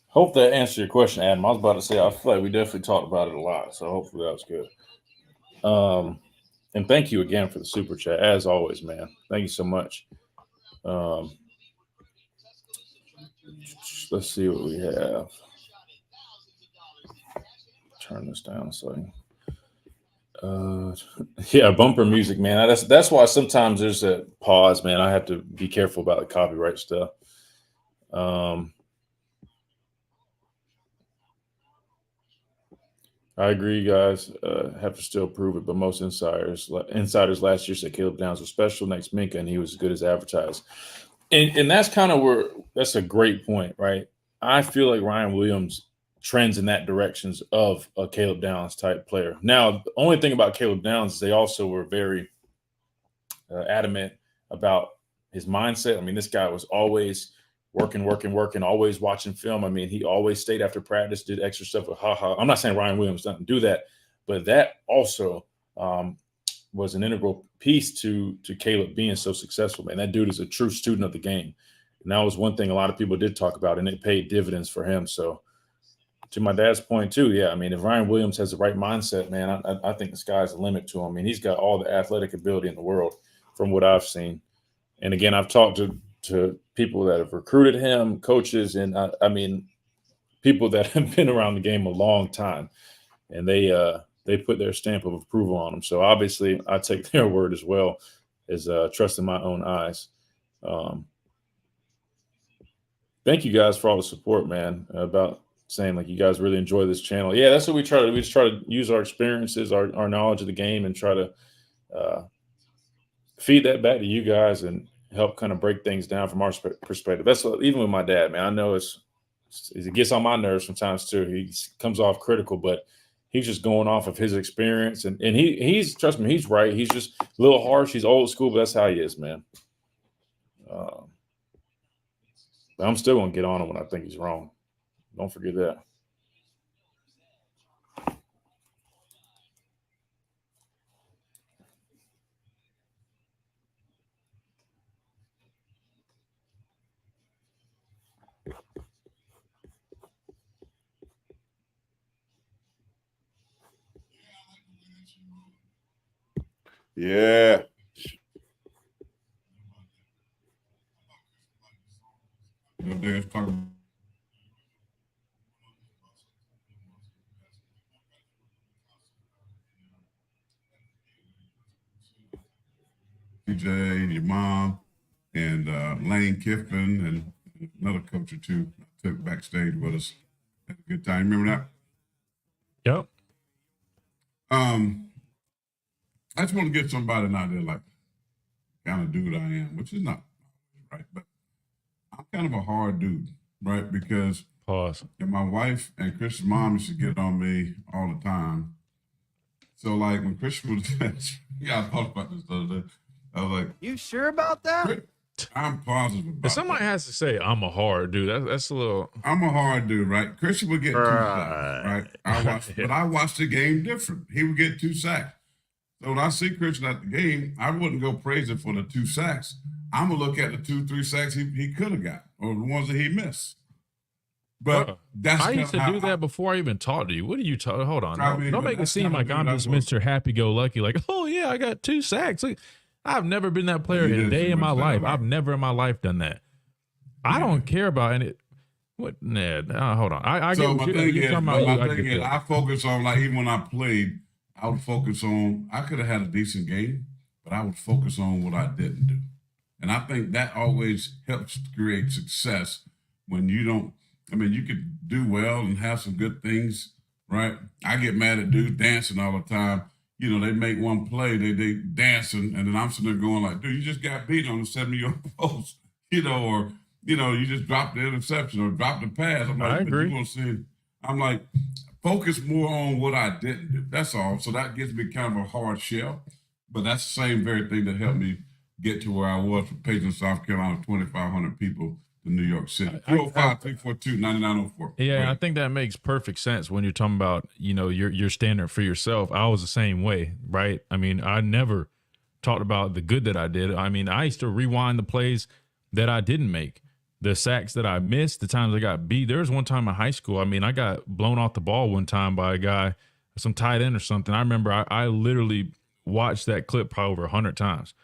Hope that answered your question, Adam. I was about to say, I feel like we definitely talked about it a lot, so hopefully that was good. And thank you again for the super chat, as always, man. Thank you so much. Let's see what we have. Turn this down a second. Yeah, bumper music, man. That's why sometimes there's a pause, man. I have to be careful about the copyright stuff. All I agree, guys. Have to still prove it, but most insiders last year said Caleb Downs was special next Minka, and he was as good as advertised. And that's kind of where that's a great point, right? I feel like Ryan Williams trends in that directions of a Caleb Downs type player. Now, the only thing about Caleb Downs is they also were very adamant about his mindset. I mean, this guy was always working, always watching film. I mean, he always stayed after practice, did extra stuff with ha. I'm not saying Ryan Williams doesn't do that, but that also was an integral piece to Caleb being so successful, man. That dude is a true student of the game. And that was one thing a lot of people did talk about, and it paid dividends for him. So to my dad's point too, yeah, I mean, if Ryan Williams has the right mindset, man, I think the sky's the limit to him. I mean, he's got all the athletic ability in the world from what I've seen. And again, I've talked to people that have recruited him, coaches, and I mean, people that have been around the game a long time, and they put their stamp of approval on him. So obviously I take their word as well as trusting my own eyes. Thank you guys for all the support, man, about saying like you guys really enjoy this channel. Yeah, that's what we try to do. We just try to use our experiences, our knowledge of the game, and try to feed that back to you guys and help kind of break things down from our perspective. That's what, even with my dad, man, I know it gets on my nerves sometimes too. He comes off critical, but he's just going off of his experience. And he's, trust me, he's right. He's just a little harsh. He's old school, but that's how he is, man. But I'm still going to get on him when I think he's wrong. Don't forget that. Yeah. Let's talk about TJ, your mom, and Lane Kiffin, and another coach or two took backstage with us. Had a good time. Remember that? Yep. I just want to get somebody out there like kind of dude I am, which is not right, but I'm kind of a hard dude, right? Because Pause. and my wife and Chris's mom used to get on me all the time. So like when Chris was, yeah, I thought about this the other day. I was like, "You sure about that?" I'm positive about If somebody that. has to say I'm a hard dude, that's a little. I'm a hard dude, right? Christian would get 2 sacks, right? But I watched the game different. He would get 2 sacks. So when I see Christian at the game, I wouldn't go praise him for the 2 sacks. I'm gonna look at the 2-3 sacks he could have got, or the ones that he missed. But that's I used to do that before I even talked to you. What are you talking? Hold on, don't make it seem like I'm just Mr. Happy-Go-Lucky. Like, oh yeah, I got 2 sacks. Like, I've never been that player a day in my life. I've never in my life done that. I don't care about any. What? Nah, hold on. I so get my what thing you're is, talking about. my thing is, I focus on, like, even when I played, I would focus on. I could have had a decent game, but I would focus on what I didn't do, and I think that always helps create success when you don't. I mean, you could do well and have some good things, right? I get mad at dudes dancing all the time. You know, they make one play, they dancing, and then I'm sitting there going like, dude, you just got beat on the 70-yard post, you know, or, you know, you just dropped the interception or dropped the pass. I'm like, I agree. You gonna see, I'm like, focus more on what I didn't do. That's all. So that gives me kind of a hard shell, but that's the same very thing that helped me get to where I was from Payson, South Carolina, 2,500 people to New York City. 305-342-9904. Yeah, Right. I think that makes perfect sense when you're talking about, you know, your standard for yourself. I was the same way, right? I mean, I never talked about the good that I did. I mean, I used to rewind the plays that I didn't make, the sacks that I missed, the times I got beat. There was one time in high school, I mean, I got blown off the ball one time by a guy, some tight end or something. I remember I literally watched that clip probably over 100 times.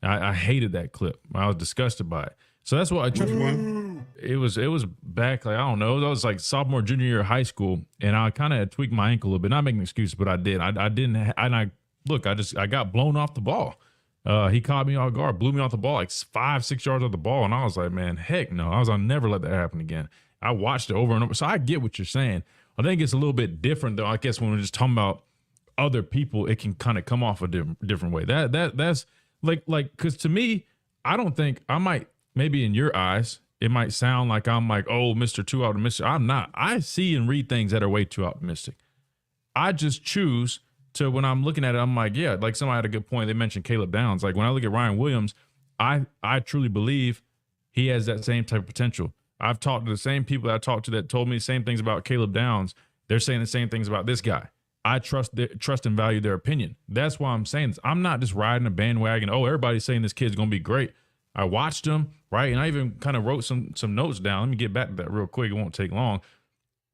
I hated that clip. I was disgusted by it. So that's what I Which one? It was back, like, I don't know, that was like sophomore, junior year of high school, and I kind of tweaked my ankle a little bit. Not making excuses, but I did. I didn't, and I got blown off the ball. He caught me off guard, blew me off the ball like 5-6 yards off the ball, and I was like, man, heck no. I'll never let that happen again. I watched it over and over. So I get what you're saying. I think it's a little bit different though. I guess when we're just talking about other people, it can kind of come off a different way. That's like because to me, I don't think I might maybe in your eyes it might sound like I'm like, oh, Mr. Too Optimistic. I'm not. I see and read things that are way too optimistic. I just choose to when I'm looking at it, I'm like, yeah, like somebody had a good point. They mentioned Caleb Downs. Like when I look at Ryan Williams, I truly believe he has that same type of potential. I've talked to the same people that I talked to that told me the same things about Caleb Downs. They're saying the same things about this guy. I trust and value their opinion. That's why I'm saying this. I'm not just riding a bandwagon. Oh, everybody's saying this kid's going to be great. I watched him, right? And I even kind of wrote some notes down. Let me get back to that real quick. It won't take long.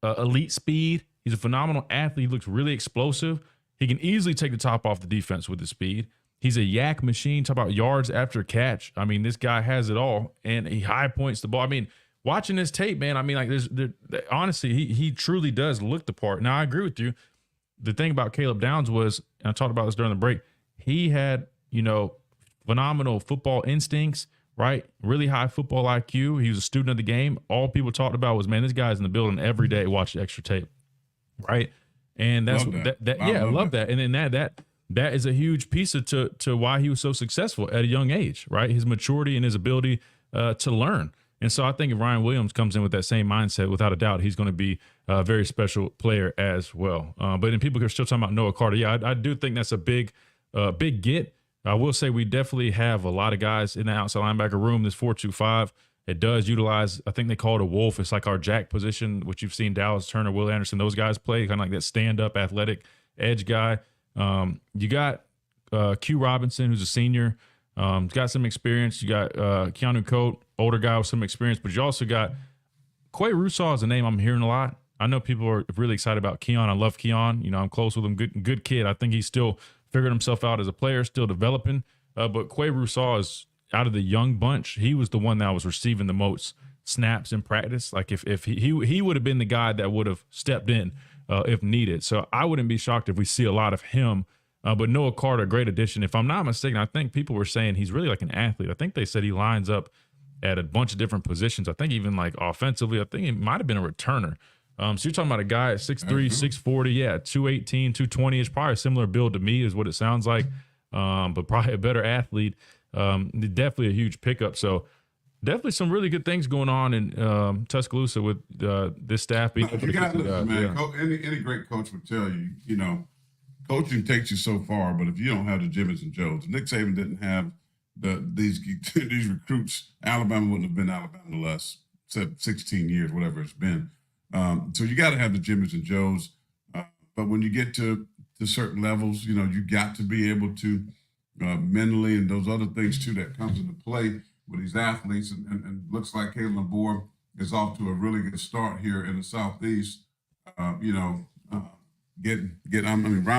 Elite speed. He's a phenomenal athlete. He looks really explosive. He can easily take the top off the defense with his speed. He's a yak machine. Talk about yards after catch. I mean, this guy has it all, and he high points the ball. I mean, watching this tape, man, I mean, like, honestly, he truly does look the part. Now, I agree with you. The thing about Caleb Downs was, and I talked about this during the break, he had, phenomenal football instincts, right? Really high football IQ. He was a student of the game. All people talked about was, man, this guy's in the building every day, watch the extra tape, right? And that's I love that. And then that is a huge piece to why he was so successful at a young age, right? His maturity and his ability to learn. And so I think if Ryan Williams comes in with that same mindset, without a doubt, he's going to be a very special player as well. But then people are still talking about Noah Carter. Yeah, I do think that's a big get. I will say we definitely have a lot of guys in the outside linebacker room. This 4-2-5, it does utilize, I think they call it a wolf. It's like our jack position, which you've seen Dallas Turner, Will Anderson, those guys play, kind of like that stand-up athletic edge guy. You got Q Robinson, who's a senior. Got some experience. You got Keanu Coate, older guy with some experience, but you also got Quay Russaw is a name I'm hearing a lot. I know people are really excited about Keon. I love Keon. I'm close with him. Good kid. I think he's still figuring himself out as a player, still developing. But Quay Russaw is out of the young bunch. He was the one that was receiving the most snaps in practice. Like if he would have been the guy that would have stepped in if needed. So I wouldn't be shocked if we see a lot of him. But Noah Carter, great addition. If I'm not mistaken, I think people were saying he's really like an athlete. I think they said he lines up at a bunch of different positions. I think even like offensively, I think he might have been a returner. So you're talking about a guy at 6'3", 640, 218, 220 is probably a similar build to me is what it sounds like, but probably a better athlete. Definitely a huge pickup. So definitely some really good things going on in Tuscaloosa with this staff. You got this, man. Any great coach would tell you, coaching takes you so far, but if you don't have the Jimmys and Joes, Nick Saban didn't have these recruits. Alabama wouldn't have been Alabama the last 16 years, whatever it's been. So you got to have the Jimmys and Joes. But when you get to certain levels, you got to be able to mentally and those other things too that comes into play with these athletes. And looks like Caleb DeBoer is off to a really good start here in the Southeast. Ryan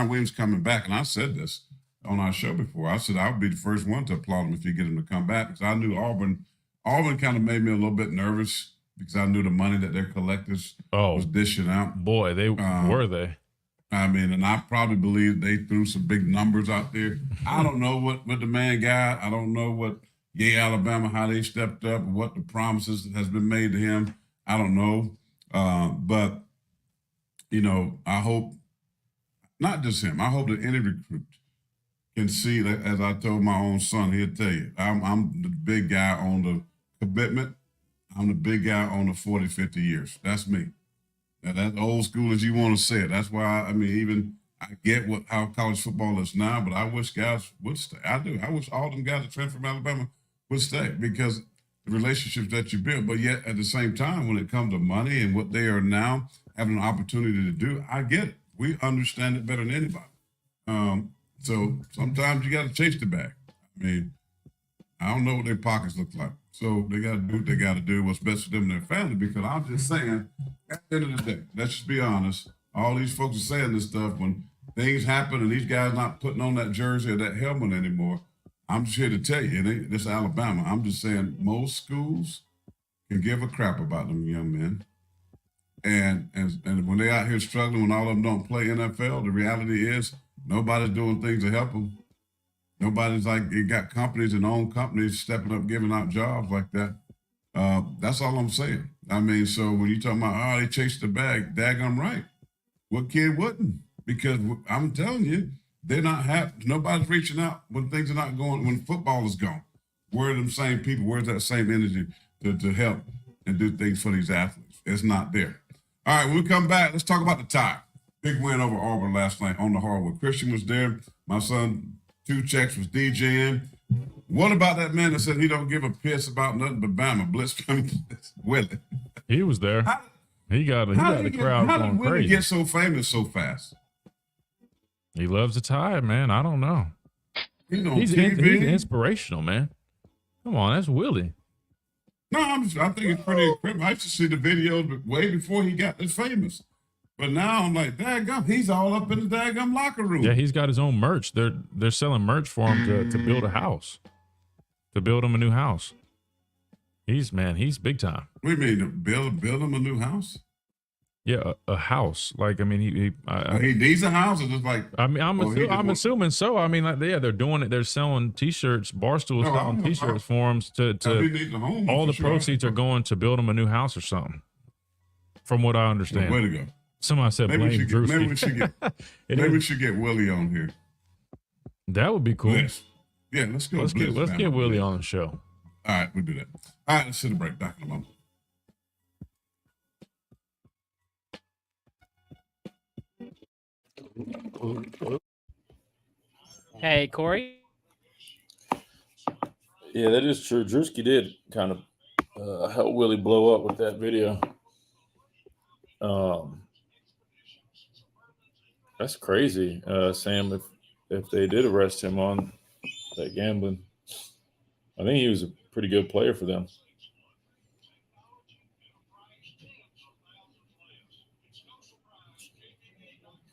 Williams coming back, and I said this on our show before. I said I would be the first one to applaud him if you get him to come back, because I knew Auburn kind of made me a little bit nervous because I knew the money that their collectors was dishing out. Boy, were they? I mean, and I probably believe they threw some big numbers out there. I don't know what the man got. I don't know what Alabama, how they stepped up, and what the promises has been made to him. I don't know. But, I hope, not just him, I hope that any recruit can see that, as I told my own son, he'll tell you, I'm the big guy on the commitment. I'm the big guy on the 40, 50 years. That's me. Now, that's old school as you want to say it. That's why, I get how college football is now, but I wish guys would stay. I do. I wish all them guys that transfer from Alabama would stay, because the relationships that you build. But yet, at the same time, when it comes to money and what they are now having an opportunity to do, I get it. We understand it better than anybody. So sometimes you got to chase the bag. I don't know what their pockets look like. So they got to do what they got to do, what's best for them and their family, because I'm just saying, at the end of the day, let's just be honest, all these folks are saying this stuff when things happen and these guys not putting on that jersey or that helmet anymore. I'm just here to tell you, this is Alabama. I'm just saying most schools can give a crap about them young men. And when they're out here struggling, when all of them don't play NFL, the reality is nobody's doing things to help them. Nobody's you got companies and own companies stepping up, giving out jobs like that. That's all I'm saying. So when you're talking about, they chase the bag, daggone right. What kid wouldn't? Because I'm telling you, they're not happy. Nobody's reaching out when things are not going, when football is gone. Where are them same people? Where's that same energy to help and do things for these athletes? It's not there. All right, when we come back, let's talk about the tie. Big win over Auburn last night on the hardwood. Christian was there. My son, 2 checks, was DJing. What about that man that said he don't give a piss about nothing but Bama? Blitz Willie. He was there. He got the crowd how going did Willie crazy. get so famous so fast? He loves the tie, man. I don't know. He's He's inspirational, man. Come on, that's Willie. No, I think it's pretty incredible. I used to see the videos way before he got this famous. But now I'm like, daggum, he's all up in the daggum locker room. Yeah, he's got his own merch. They're selling merch for him to build a house, to build him a new house. He's big time. What do you mean, build him a new house? Yeah, a house. Like, I mean, He needs a house, or just like. I mean, I'm assuming so. I mean, like, yeah, they're doing it. They're selling T-shirts. Barstool's selling T-shirts for him He needs a home. all the proceeds are going to build him a new house or something. From what I understand. Way to go. Somebody said Maybe blame Drewski. Maybe we should get Willie on here. That would be cool. Let's go. Let's get Willie on the show. All right, we'll do that. All right, let's sit a break. Back in a moment. Hey, Corey. Yeah, that is true. Drewski did kind of help Willie blow up with that video. That's crazy, Sam. If they did arrest him on that gambling, I think he was a pretty good player for them.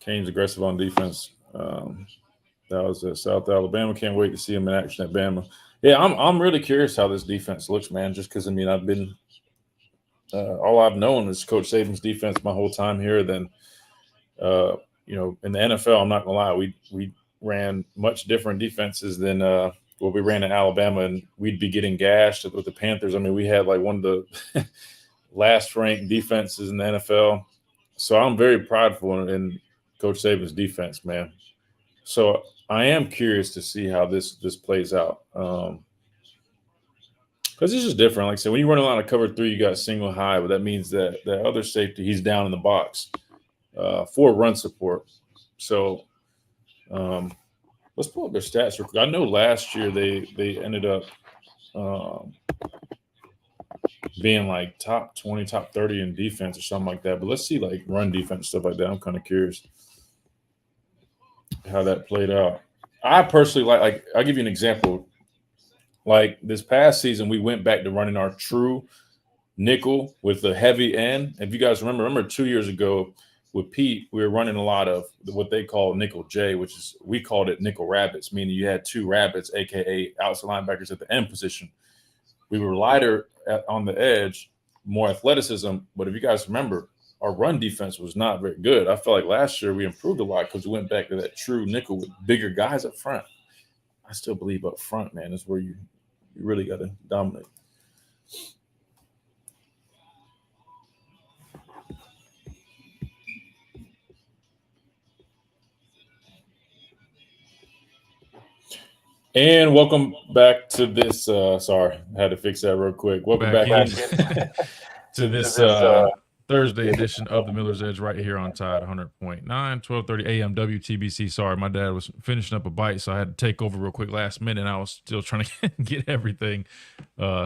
Kane's aggressive on defense. That was at South Alabama. Can't wait to see him in action at Bama. Yeah, I'm really curious how this defense looks, man. Just because, I mean, I've been all I've known is Coach Saban's defense my whole time here. Then, in the NFL, I'm not gonna lie, we ran much different defenses than what we ran in Alabama, and we'd be getting gashed with the Panthers. I mean, we had like one of the last ranked defenses in the NFL. So I'm very prideful in Coach Saban's defense, man. So I am curious to see how this plays out. Because it's just different. Like I said, when you run a line of cover 3, you got single high, but that means that the other safety, he's down in the box for run support. So let's pull up their stats. I know last year they ended up being like top 20, top 30 in defense or something like that. But let's see like run defense, stuff like that. I'm kind of curious how that played out. I personally like I'll give you an example. Like this past season, we went back to running our true nickel with the heavy end. If you guys remember 2 years ago with Pete, we were running a lot of what they call nickel J, which is we called it nickel rabbits, meaning you had 2 rabbits, aka outside linebackers at the end position. We were lighter on the edge, more athleticism. But if you guys remember, our run defense was not very good. I feel like last year we improved a lot because we went back to that true nickel with bigger guys up front. I still believe up front, man, is where you really got to dominate. And welcome back to this. Sorry, I had to fix that real quick. Welcome back to this Thursday edition of the Miller's Edge right here on Tide 100.9, 12:30 a.m. WTBC. Sorry, my dad was finishing up a bite, so I had to take over real quick last minute. And I was still trying to get everything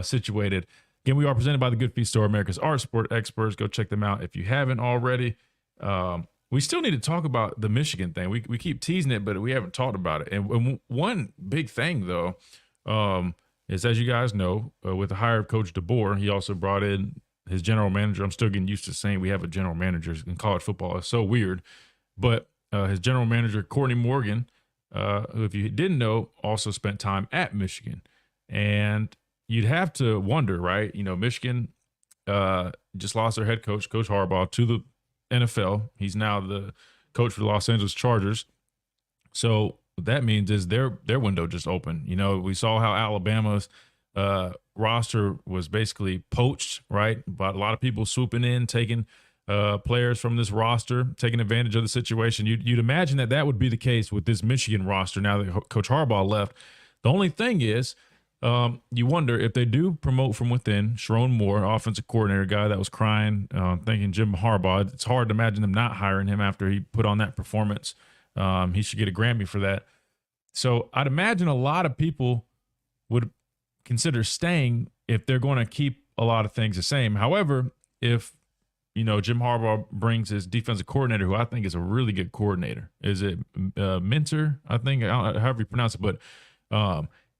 situated. Again, we are presented by the Good Feet Store, America's art sport experts. Go check them out if you haven't already. We still need to talk about the Michigan thing. We keep teasing it, but we haven't talked about it. And one big thing, though, is, as you guys know, with the hire of Coach DeBoer, he also brought in his general manager. I'm still getting used to saying we have a general manager in college football. It's so weird. But his general manager, Courtney Morgan, who, if you didn't know, also spent time at Michigan. And you'd have to wonder, right? You know, Michigan just lost their head coach, Coach Harbaugh, to the NFL. He's now the coach for the Los Angeles Chargers. So what that means is their window just opened. You know, we saw how Alabama's roster was basically poached, right? But a lot of people swooping in, taking players from this roster, taking advantage of the situation. You'd imagine that would be the case with this Michigan roster now that Coach Harbaugh left. The only thing is, you wonder if they do promote from within. Sharon Moore, offensive coordinator, guy that was crying, thinking Jim Harbaugh. It's hard to imagine them not hiring him after he put on that performance. He should get a Grammy for that. So I'd imagine a lot of people would consider staying if they're going to keep a lot of things the same. However, if Jim Harbaugh brings his defensive coordinator, who I think is a really good coordinator, is it Minter? I think, however you pronounce it, but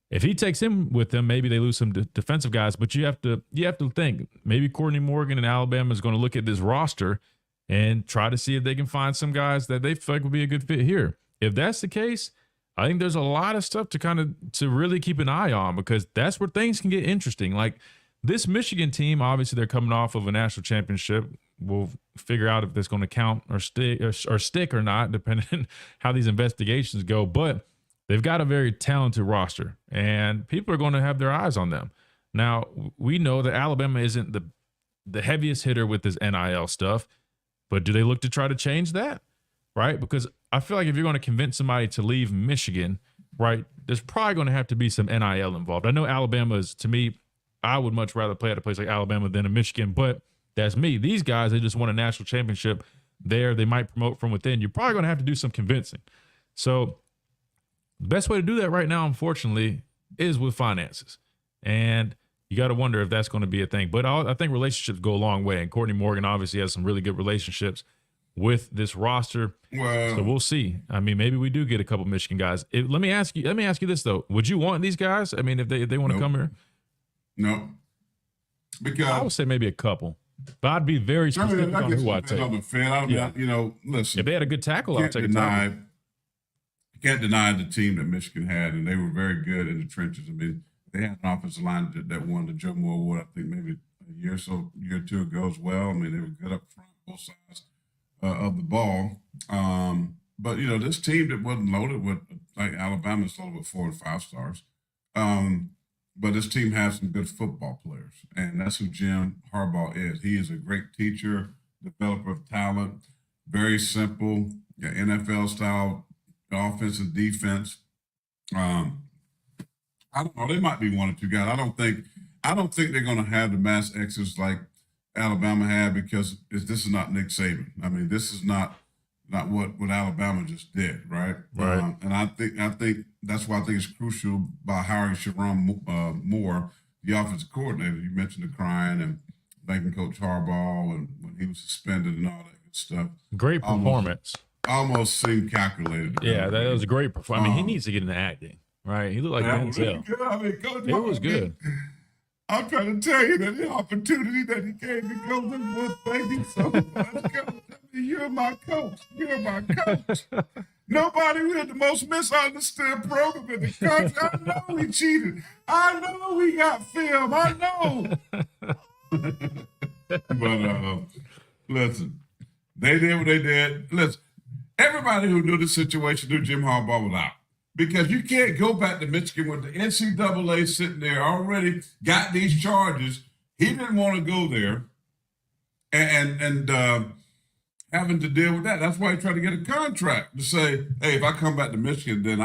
if he takes him with him, maybe they lose some defensive guys. But you have to think maybe Courtney Morgan in Alabama is going to look at this roster and try to see if they can find some guys that they feel like would be a good fit here. If that's the case, I think there's a lot of stuff to really keep an eye on, because that's where things can get interesting. Like this Michigan team, obviously they're coming off of a national championship. We'll figure out if that's going to count or stick or not, depending on how these investigations go. But they've got a very talented roster, and people are going to have their eyes on them. Now, we know that Alabama isn't the heaviest hitter with this NIL stuff, but do they look to try to change that? Right? Because I feel like if you're going to convince somebody to leave Michigan, right, there's probably going to have to be some NIL involved. I know Alabama is, to me, I would much rather play at a place like Alabama than in Michigan, but that's me. These guys, they just won a national championship there. They might promote from within. You're probably going to have to do some convincing. So the best way to do that right now, unfortunately, is with finances. And you got to wonder if that's going to be a thing. But I think relationships go a long way. And Courtney Morgan obviously has some really good relationships with this roster. Well, so we'll see. I mean, maybe we do get a couple Michigan guys. Let me ask you this though: would you want these guys? I mean, if they want to come here? No, because I would say maybe a couple, but I'd be very specific on who I'd take. Listen, if they had a good tackle, I'd take a tackle. You can't deny the team that Michigan had, and they were very good in the trenches. I mean, they had an offensive line that won the Joe Moore Award, I think maybe a year or two ago as well. I mean, they were good up front, both sides of the ball. But this team that wasn't loaded with, like Alabama's loaded with 4 and 5 stars. But this team has some good football players, and that's who Jim Harbaugh is. He is a great teacher, developer of talent, very simple, NFL style offense and defense. I don't know. They might be 1 or 2 guys. I don't think they're going to have the mass exodus like Alabama had, because this is not Nick Saban. I mean, this is not what Alabama just did, right? Right. And I think that's why I think it's crucial by hiring Sharon Moore, the offensive coordinator. You mentioned the crying and thanking Coach Harbaugh and when he was suspended and all that good stuff. Great performance. Almost seemed calculated. Yeah, that was a great performance. I mean, he needs to get into acting, right? He looked like Denzel. Really, I mean, Coach It was good. I'm trying to tell you that the opportunity that he gave me, Coach, thank you so much, Coach. I mean, you're my coach. You're my coach. Nobody with the most misunderstood program in the country. I know we cheated. I know we got film. I know. But listen, they did what they did. Listen, everybody who knew the situation knew Jim Harbaugh was out. Because you can't go back to Michigan with the NCAA sitting there already got these charges. He didn't want to go there and having to deal with that. That's why he tried to get a contract to say, hey, if I come back to Michigan, then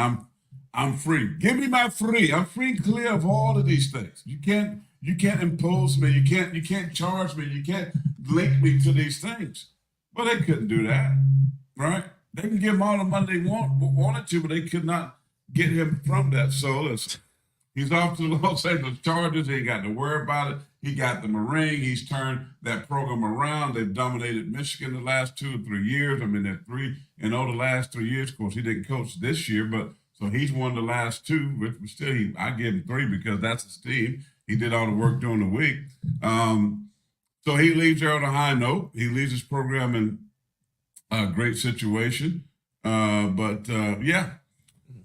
I'm free. Give me my free. I'm free and clear of all of these things. You can't impose me. You can't charge me. You can't link me to these things. Well, they couldn't do that, right? They can give him all the money they wanted to, but they could not get him from that. So listen, he's off to the Los Angeles Chargers. He ain't got to worry about it. He got the ring. He's turned that program around. They've dominated Michigan the last 2 or 3 years. I mean, they're 3-0 the last 3 years. Of course, he didn't coach this year, but so he's won the last 2. But still, I give him 3 because that's his team. He did all the work during the week. So he leaves there on a high note. He leaves his program in a great situation.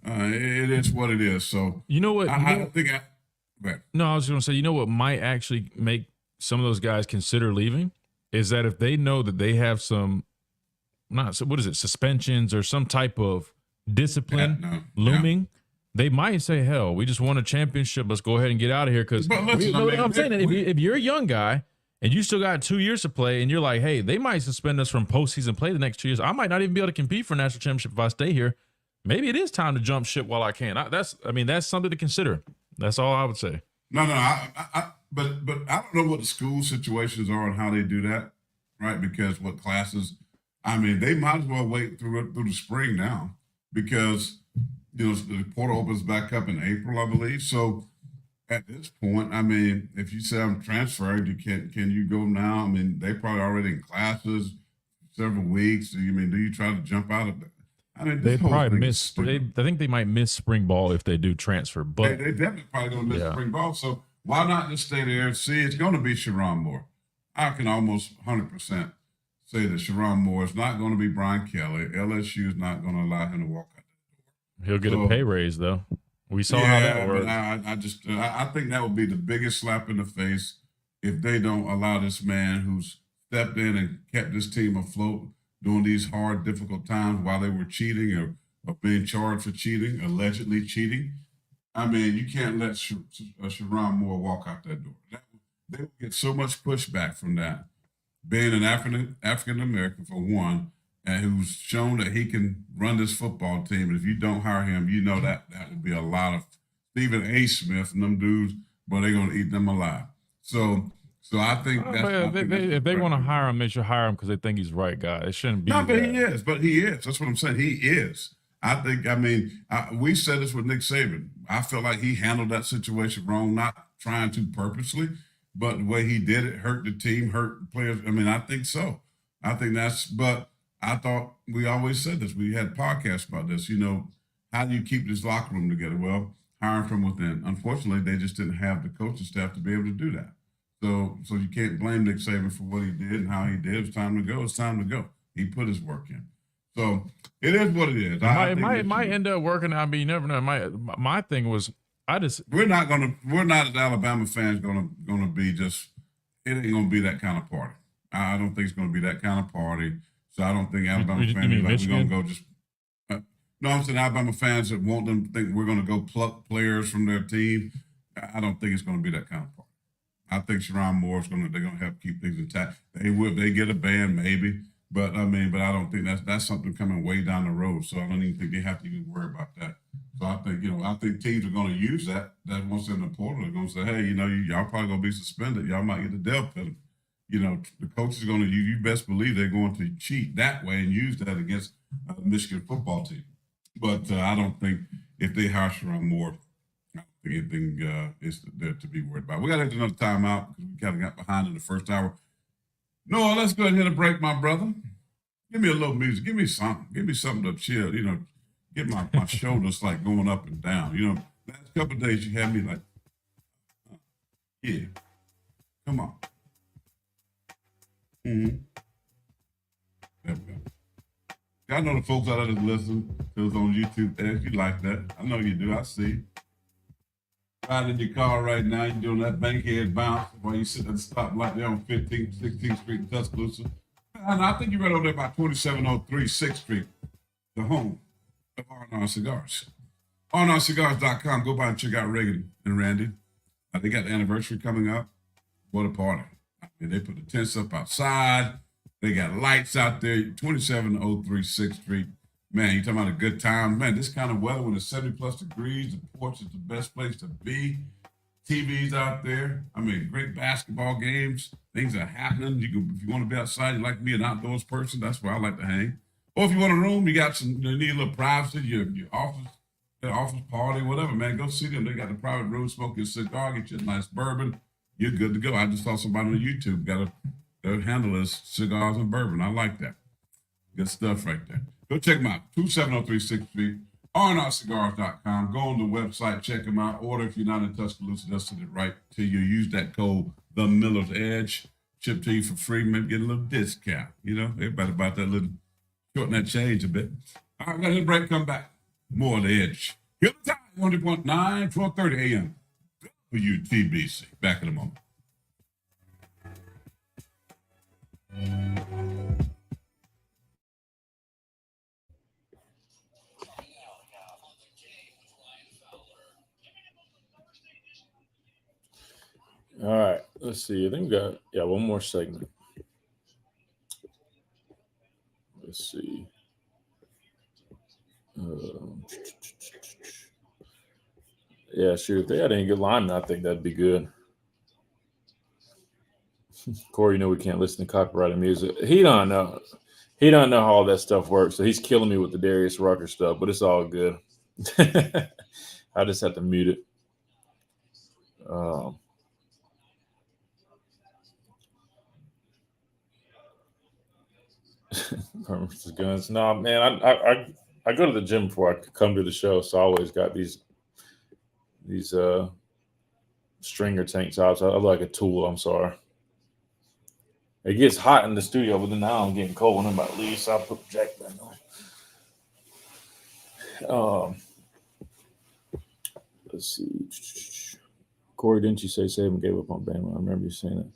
It is what it is. So you know what? I don't think No, I was going to say, you know what might actually make some of those guys consider leaving is that if they know that they have suspensions or some type of discipline looming, they might say, hell, we just won a championship. Let's go ahead and get out of here. Because I'm saying that if you're a young guy and you still got 2 years to play, and you're like, hey, they might suspend us from postseason play the next 2 years. I might not even be able to compete for a national championship if I stay here. Maybe it is time to jump ship while I can. That's something to consider. That's all I would say. No, but I don't know what the school situations are and how they do that, right? Because what classes, they might as well wait through the spring now because the portal opens back up in April, I believe. So at this point, if you say I'm transferring, can you go now? They probably already in classes several weeks. Do you try to jump out of that? They probably miss. I think they might miss spring ball if they do transfer, but they definitely probably going to miss spring ball. So why not just stay there and see? It's going to be Sharon Moore. I can almost 100% say that Sharon Moore is not going to be Brian Kelly. LSU is not going to allow him to walk out the door. He'll get a pay raise though. We saw how that worked. I think that would be the biggest slap in the face if they don't allow this man who's stepped in and kept this team afloat during these hard, difficult times while they were cheating or being charged for cheating, allegedly cheating. You can't let Sharon Moore walk out that door. They will get so much pushback from that. Being an African-American, for one, and who's shown that he can run this football team. And if you don't hire him, that would be a lot of Stephen A. Smith and them dudes, but they're going to eat them alive. So I think if they want to hire him, they should hire him because they think he's the right guy. It shouldn't be. No, but he is. That's what I'm saying. He is. I think. We said this with Nick Saban. I feel like he handled that situation wrong, not trying to purposely, but the way he did it hurt the team, hurt the players. I think so. I think that's. But I thought we always said this. We had podcasts about this. How do you keep this locker room together? Well, hiring from within. Unfortunately, they just didn't have the coaching staff to be able to do that. So you can't blame Nick Saban for what he did and how he did. It was time to go. It's time to go. He put his work in. So it is what it is. It might end up working out. You never know. My thing was, we're not as Alabama fans gonna be just. It ain't gonna be that kind of party. I don't think it's gonna be that kind of party. So I don't think Alabama fans we're gonna go just. No, I'm saying Alabama fans that want them to think we're gonna go pluck players from their team. I don't think it's gonna be that kind of party. I think Sharon Moore they're gonna help keep things intact. They get a ban maybe, but I don't think that's something coming way down the road. So I don't even think they have to even worry about that. So I think teams are gonna use that once they're in the portal, they're gonna say, hey, y'all probably gonna be suspended. Y'all might get the death penalty. The coaches are gonna you best believe they're going to cheat that way and use that against the Michigan football team. But I don't think if they hire Sharon Moore, I don't think anything is there to be worried about. We got to have another timeout because we kind of got behind in the first hour. Noah, let's go ahead and hit a break, my brother. Give me a little music. Give me something. Give me something to chill. Get my shoulders like going up and down. Last couple of days you had me like, yeah, come on. Mm-hmm. There we go. I know the folks out there that listen to us on YouTube. If you like that, I know you do. I see. Riding in your car right now, you're doing that bankhead bounce while you sit at the stoplight there on 15th, 16th Street in Tuscaloosa. And I think you're right over there by 2703 6th Street, the home of R&R Cigars. RNRcigars.com. Go by and check out Reagan and Randy. They got the anniversary coming up. What a party. They put the tents up outside. They got lights out there, 2703 6th Street. Man, you talking about a good time. Man, this kind of weather when it's 70+ degrees, the porch is the best place to be. TV's out there. Great basketball games. Things are happening. If you want to be outside, you like to be an outdoors person, that's where I like to hang. Or if you want a room, you need a little privacy, your office party, whatever, man, go see them. They got the private room, smoke your cigar, get you a nice bourbon. You're good to go. I just saw somebody on YouTube their handle is cigars and bourbon. I like that. Good stuff right there. Go check them out. 2703 6th Street, rnrcigars.com. Go on the website, check them out. Order if you're not in Tuscaloosa, they'll send it right to you. Use that code, The Miller's Edge. Ship to you for free. Maybe get a little discount. Everybody about that little, shorten that change a bit. All right, we got to hit a break. Come back. More of the Edge. Here the time, 100.9, 12:30 a.m. WTBC. Back in a moment. All right. Let's see. I think we got one more segment. Let's see. If they had any good linemen, I think that'd be good. Corey, we can't listen to copyrighted music. He don't know. He don't know how all that stuff works, so he's killing me with the Darius Rucker stuff, but it's all good. I just have to mute it. Guns. No, man, I go to the gym before I come to the show, so I always got these stringer tank tops. I look like a tool. I'm sorry. It gets hot in the studio, but then now I'm getting cold when I'm about to leave, so I'll put the jacket back on. Let's see. Corey, didn't you say Saban gave up on Bama? I remember you saying that.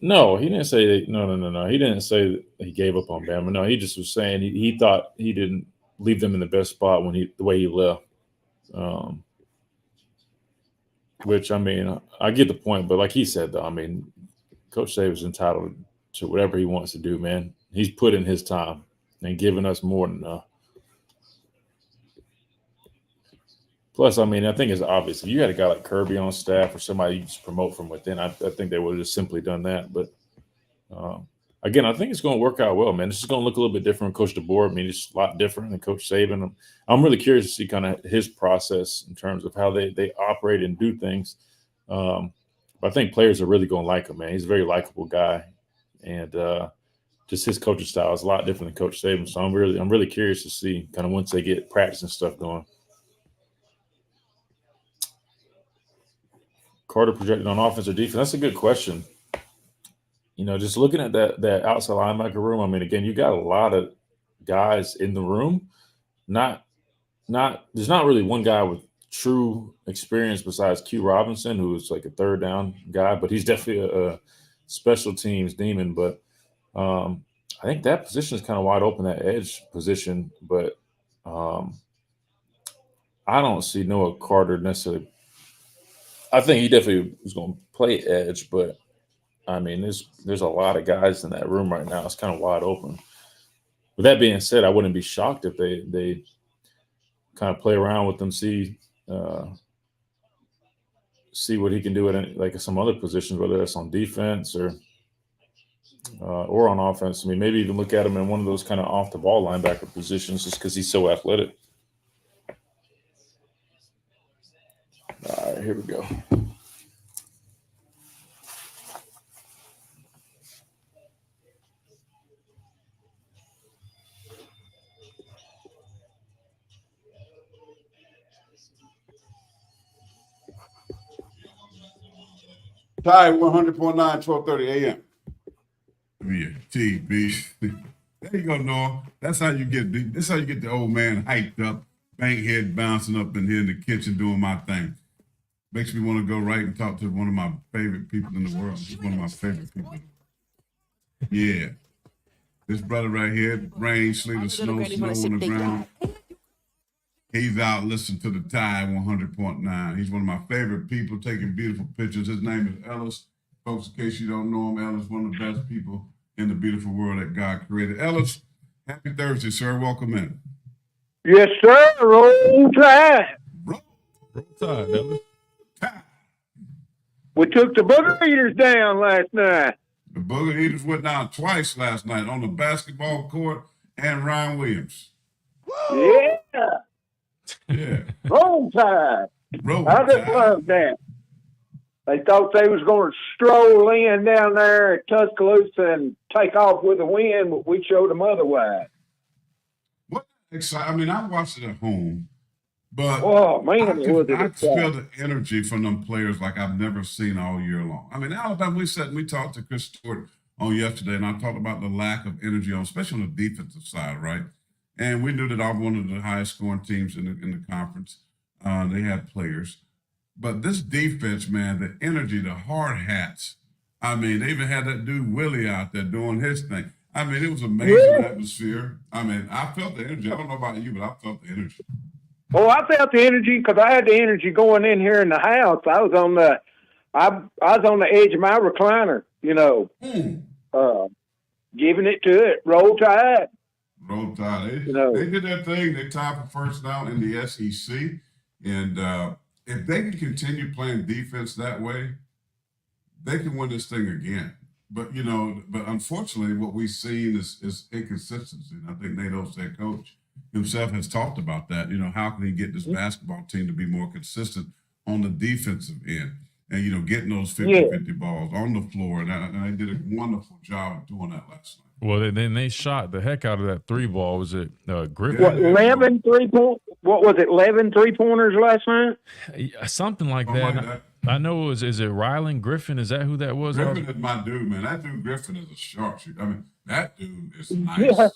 No, he didn't say that. No. He didn't say that he gave up on Bama. No, he just was saying he thought he didn't leave them in the best spot the way he left. Which, I mean, I get the point, but like he said, though, I mean, Coach Saban's entitled to whatever he wants to do, man. He's put in his time and given us more than enough. Plus, I mean, I think it's obvious. If you had a guy like Kirby on staff or somebody you just promote from within, I think they would have just simply done that. But, again, I think it's going to work out well, man. This is going to look a little bit different with Coach DeBoer. I mean, it's a lot different than Coach Saban. I'm really curious to see kind of his process in terms of how they operate and do things. But I think players are really going to like him, man. He's a very likable guy. And just his coaching style is a lot different than Coach Saban. So I'm really curious to see kind of once they get practice and stuff going. Carter projected on offense or defense? That's a good question. Just looking at that outside linebacker room, I mean, again, you got a lot of guys in the room. There's not really one guy with true experience besides Q Robinson, who is like a third down guy, but he's definitely a special teams demon. But I think that position is kind of wide open, that edge position. But I don't see Noah Carter necessarily. I think he definitely was going to play edge, but I mean, there's a lot of guys in that room right now. It's kind of wide open. With that being said, I wouldn't be shocked if they kind of play around with them, see what he can do at some other positions, whether that's on defense or on offense. I mean, maybe even look at him in one of those kind of off the ball linebacker positions, just because he's so athletic. All right, here we go. Tide 100.9, 12:30 a.m. Yeah, TB. There you go, Noah. That's how you get the old man hyped up, bank head bouncing up in here in the kitchen doing my thing. Makes me want to go right and talk to one of my favorite people in the world. He's one of my favorite people. Yeah. This brother right here, rain, sleet, or snow on the ground. He's out listening to the Tide 100.9. He's one of my favorite people, taking beautiful pictures. His name is Ellis. Folks, in case you don't know him, Ellis, one of the best people in the beautiful world that God created. Ellis, happy Thursday, sir. Welcome in. Yes, sir. Roll Tide. Roll Tide, Ellis. Tide. We took the booger eaters down last night. The Booger Eaters went down twice last night on the basketball court and Ryan Williams. Yeah. Yeah. Roll Tide. Roll I just Tide. love that. They thought they was going to stroll in down there at Tuscaloosa and take off with the wind, but we showed them otherwise. What exciting! I mean, I watched it at home, but Oh, man, I was it feel exciting. the energy from them players like I've never seen all year long. I mean, Alabama, we talked to Chris Stewart on yesterday, and I talked about the lack of energy especially on the defensive side, right? And we knew that all one of the highest scoring teams in the conference. They had players. But this defense, man, the energy, the hard hats. I mean, they even had that dude Willie out there doing his thing. I mean, it was an amazing atmosphere. I mean, I felt the energy. I don't know about you, but I felt the energy. Oh, I felt the energy because I had the energy going in here in the house. I was on the I was on the edge of my recliner, Hmm. giving it to it. Roll Tide. Roll Tide. They did that thing. They tied for first down in the SEC. And if they can continue playing defense that way, they can win this thing again. But, but unfortunately, what we've seen is inconsistency. And I think Nate Oates, head coach, himself has talked about that. How can he get this basketball team to be more consistent on the defensive end? And, getting those 50-50 balls on the floor. And they did a wonderful job of doing that last night. Well, then they shot the heck out of that 3 ball. Was it Griffin? What, 11 what was it, 11 3-pointers last night? Something like that. I know is it Rylan Griffin? Is that who that was? Griffin is my dude, man. That dude Griffin is a sharpshooter. I mean, that dude is nice. Yeah.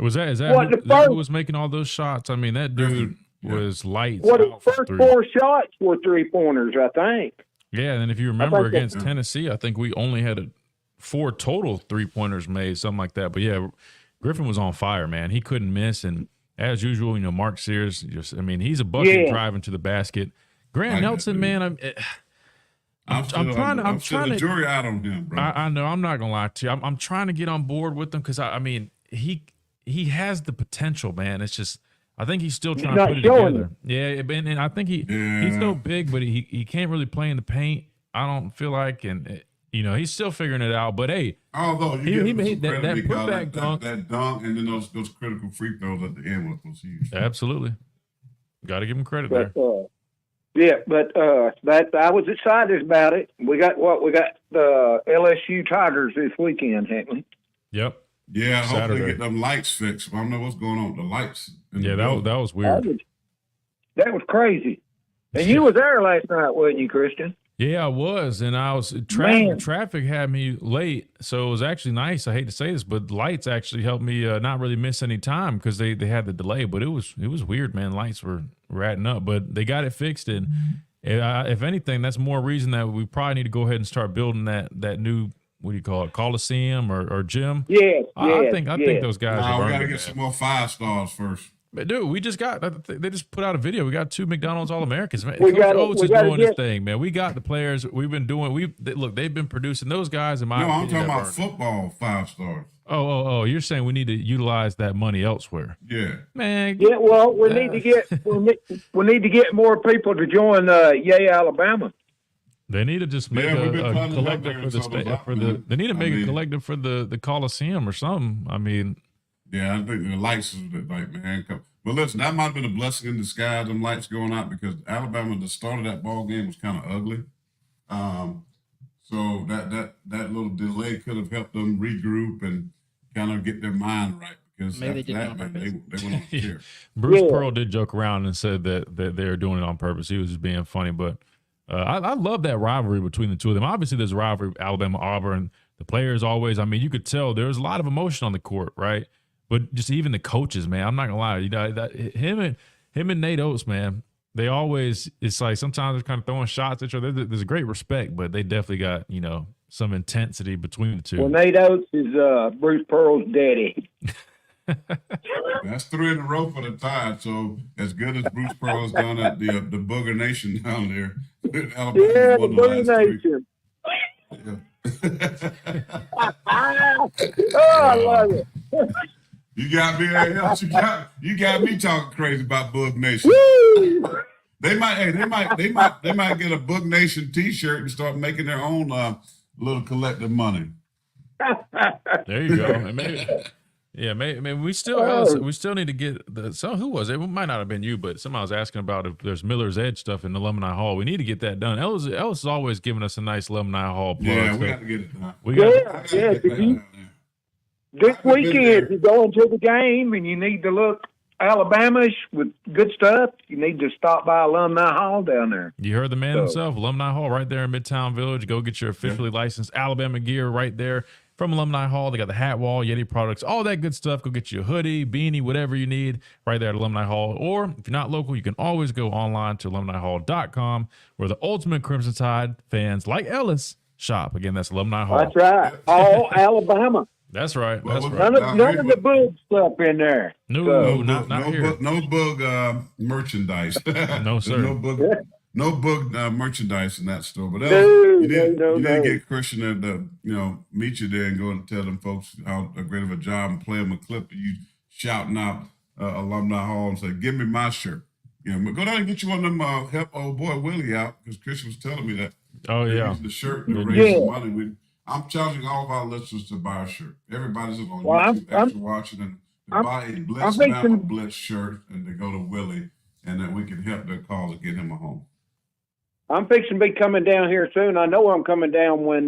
Is that who was making all those shots? I mean, that dude was lights. What his out first for 4 shots were 3-pointers, I think. Yeah, and then if you remember against Tennessee, I think we only had 4 total 3-pointers made, something like that. But yeah, Griffin was on fire, man. He couldn't miss, and as usual, Mark Sears. He's a bucket driving to the basket. Grant Nelson, man, I'm trying to the jury out on him, bro. I know. I'm not gonna lie to you. I'm trying to get on board with him because he has the potential, man. It's just I think he's still trying to put it together. Yeah, and I think he's so big, but he can't really play in the paint. I don't feel like, and he's still figuring it out. But hey, although he made that putback dunk, that dunk, and then those critical free throws at the end was huge. Absolutely, got to give him credit there. But I was excited about it. We got the LSU Tigers this weekend, haven't we? Yep. Yeah, hopefully Saturday. get them lights fixed. I don't know what's going on with the lights. Yeah, that was weird. That was crazy. And you was there last night, wasn't you, Christian? Yeah, I was, and I was traffic had me late, so it was actually nice. I hate to say this, but lights actually helped me not really miss any time because they had the delay. But it was weird, man. Lights were ratting up, but they got it fixed, and if anything, that's more reason that we probably need to go ahead and start building that new, what do you call it, Coliseum or gym? Yes, I think those guys. We got to get some more 5 stars first. But dude, we just they just put out a video. We got 2 McDonald's All-Americans, man. Coach Oates is doing his thing, man. We got the players. We've been doing. They've been producing those guys. In my opinion, I'm talking about football 5 stars. Oh! You're saying we need to utilize that money elsewhere? Yeah, man. Yeah, well, we need to get more people to join Yay Alabama. They need to just make a collective for the state. They need to make a collective for the Coliseum or something. I mean. Yeah, I think the lights is like, man. But listen, that might have been a blessing in disguise, them lights going out, because Alabama, the start of that ball game was kind of ugly. So that little delay could have helped them regroup and kind of get their mind right. Because maybe they went on the tear. Bruce Pearl did joke around and said that they were doing it on purpose. He was just being funny, but I love that rivalry between the two of them. Obviously, there's a rivalry, Alabama, Auburn. The players always, you could tell there was a lot of emotion on the court, right? But just even the coaches, man, I'm not gonna lie. Him and Nate Oates, man, they always, it's like sometimes they're kind of throwing shots at each other. There's a great respect, but they definitely got some intensity between the two. Well, Nate Oates is Bruce Pearl's daddy. That's 3 in a row for the Tide. So as good as Bruce Pearl's done at the Booger Nation down there, the Booger Nation. I love it. You got me else. You got me talking crazy about Bug Nation. They might get a Bug Nation T-shirt and start making their own little collective money. There you go. Maybe we still need to get who was it? It might not have been you, but somebody was asking about if there's Miller's Edge stuff in the Alumni Hall. We need to get that done. Ellis is always giving us a nice Alumni Hall plug. Yeah, we got to get it done. This weekend, if you go into the game and you need to look Alabama-ish with good stuff, you need to stop by Alumni Hall down there. You heard the man himself, Alumni Hall right there in Midtown Village. Go get your officially licensed Alabama gear right there from Alumni Hall. They got the hat wall, Yeti products, all that good stuff. Go get you a hoodie, beanie, whatever you need right there at Alumni Hall. Or if you're not local, you can always go online to alumnihall.com, where the ultimate Crimson Tide fans like Ellis shop. Again, that's Alumni Hall. That's right. All Alabama. That's right. That's right. None of the bug stuff in there. No, not here. No bug merchandise. No, sir. No book merchandise in that store, but No, you need no, to no. get Christian to meet you there and go and tell them folks how great of a job and play them a clip of you shouting out Alumni Hall and say, "Give me my shirt." Go down and get you one of them. Help old boy Willie out because Christian was telling me that. Oh yeah, using the shirt to raise some money. I'm challenging all of our listeners to buy a shirt. Everybody's on YouTube after watching and to buy a Blitz Bama Blitz shirt and to go to Willie and that we can help their cause and get him a home. I'm fixing to be coming down here soon. I know I'm coming down when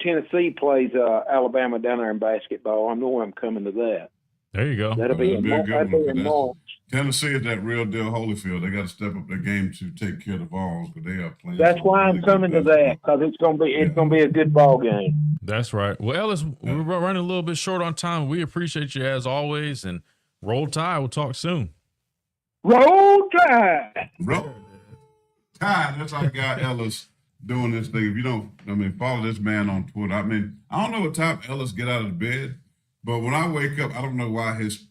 Tennessee plays Alabama down there in basketball. I know I'm coming to that. there you go. That'll be a good one. Tennessee is that real deal Holyfield. They got to step up their game to take care of the Vols because they are playing. That's why I'm coming to that because it's gonna be a good ball game. That's right. Well, Ellis, we're running a little bit short on time. We appreciate you as always, and roll tide. We'll talk soon. Roll Tide. Roll Tide. That's our guy Ellis doing this thing. If you don't, follow this man on Twitter. I don't know what time Ellis get out of bed, but when I wake up, I don't know why his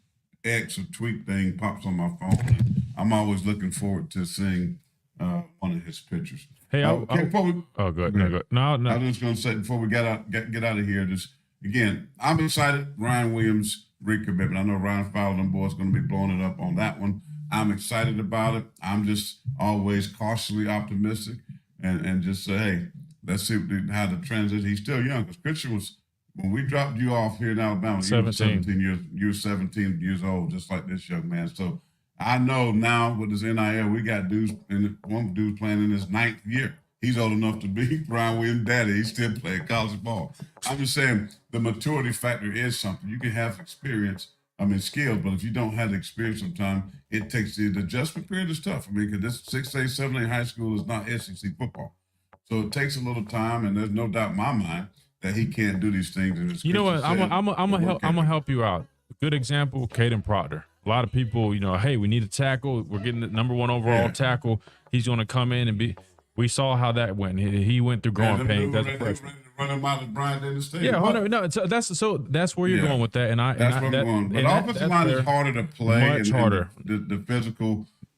X or tweet thing pops on my phone. I'm always looking forward to seeing one of his pictures. Hey, good. No. I was just going to say before we get out of here, just again, I'm excited. Ryan Williams recommitment. I know Ryan Fowler and boys going to be blowing it up on that one. I'm excited about it. I'm just always cautiously optimistic and just say, hey, let's see how the transition. He's still young because Christian was. When we dropped you off here in Alabama, you were 17 years old, just like this young man. So I know now with this NIL, we got dudes, and one dude playing in his 9th year. He's old enough to be Ryan Williams' daddy. He's still playing college ball. I'm just saying the maturity factor is something. You can have experience, skills, but if you don't have the experience sometimes, it takes the adjustment period is tough. Because this 6A, 7A high school is not SEC football. So it takes a little time, and there's no doubt in my mind that he can't do these things. You know what? I'm gonna help you out. Good example, Caden Proctor. A lot of people, hey, we need a tackle. We're getting the number 1 overall tackle. He's going to come in and be. We saw how that went. He went through growing pains. That's run him out of Bryant in the stadium. Yeah, no. That's where you're going with that. That's where I'm going. But offensive line is harder to play. Much harder. The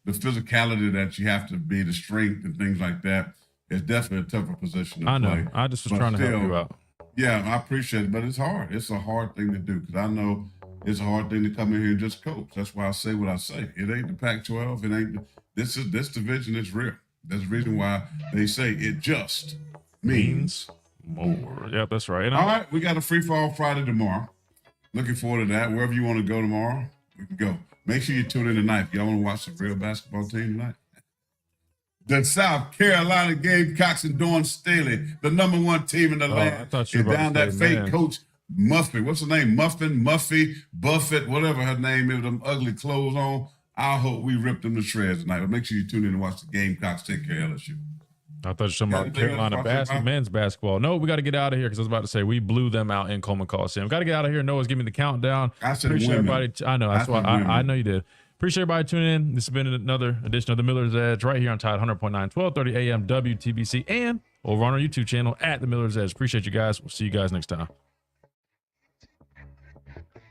physicality that you have to be, the strength and things like that. It's definitely a tougher position to play. I know. I just was trying to help you out. Yeah, I appreciate it, but it's hard. It's a hard thing to do because I know it's a hard thing to come in here and just coach. That's why I say what I say. It ain't the Pac-12. It ain't. This division is real. That's the reason why they say it just means more. Yep, that's right. All right, we got a free fall Friday tomorrow. Looking forward to that. Wherever you want to go tomorrow, you can go. Make sure you tune in tonight. If y'all want to watch some real basketball team tonight. The South Carolina Gamecocks and Dawn Staley, the number 1 team in the land. I thought you were down that fake coach Muffy. What's her name? Muffy, Buffett, whatever her name is, with them ugly clothes on. I hope we rip them to shreds tonight. But make sure you tune in and watch the Gamecocks take care of LSU. I thought you were talking about Carolina men's basketball. No, we got to get out of here because I was about to say we blew them out in Coleman Coliseum. Got to get out of here. Noah's giving me the countdown. I said Appreciate women. everybody. I know. That's why I know you did. Appreciate everybody tuning in. This has been another edition of the Miller's Edge right here on Tide 100.9, 1230 a.m. WTBC and over on our YouTube channel at the Miller's Edge. Appreciate you guys. We'll see you guys next time.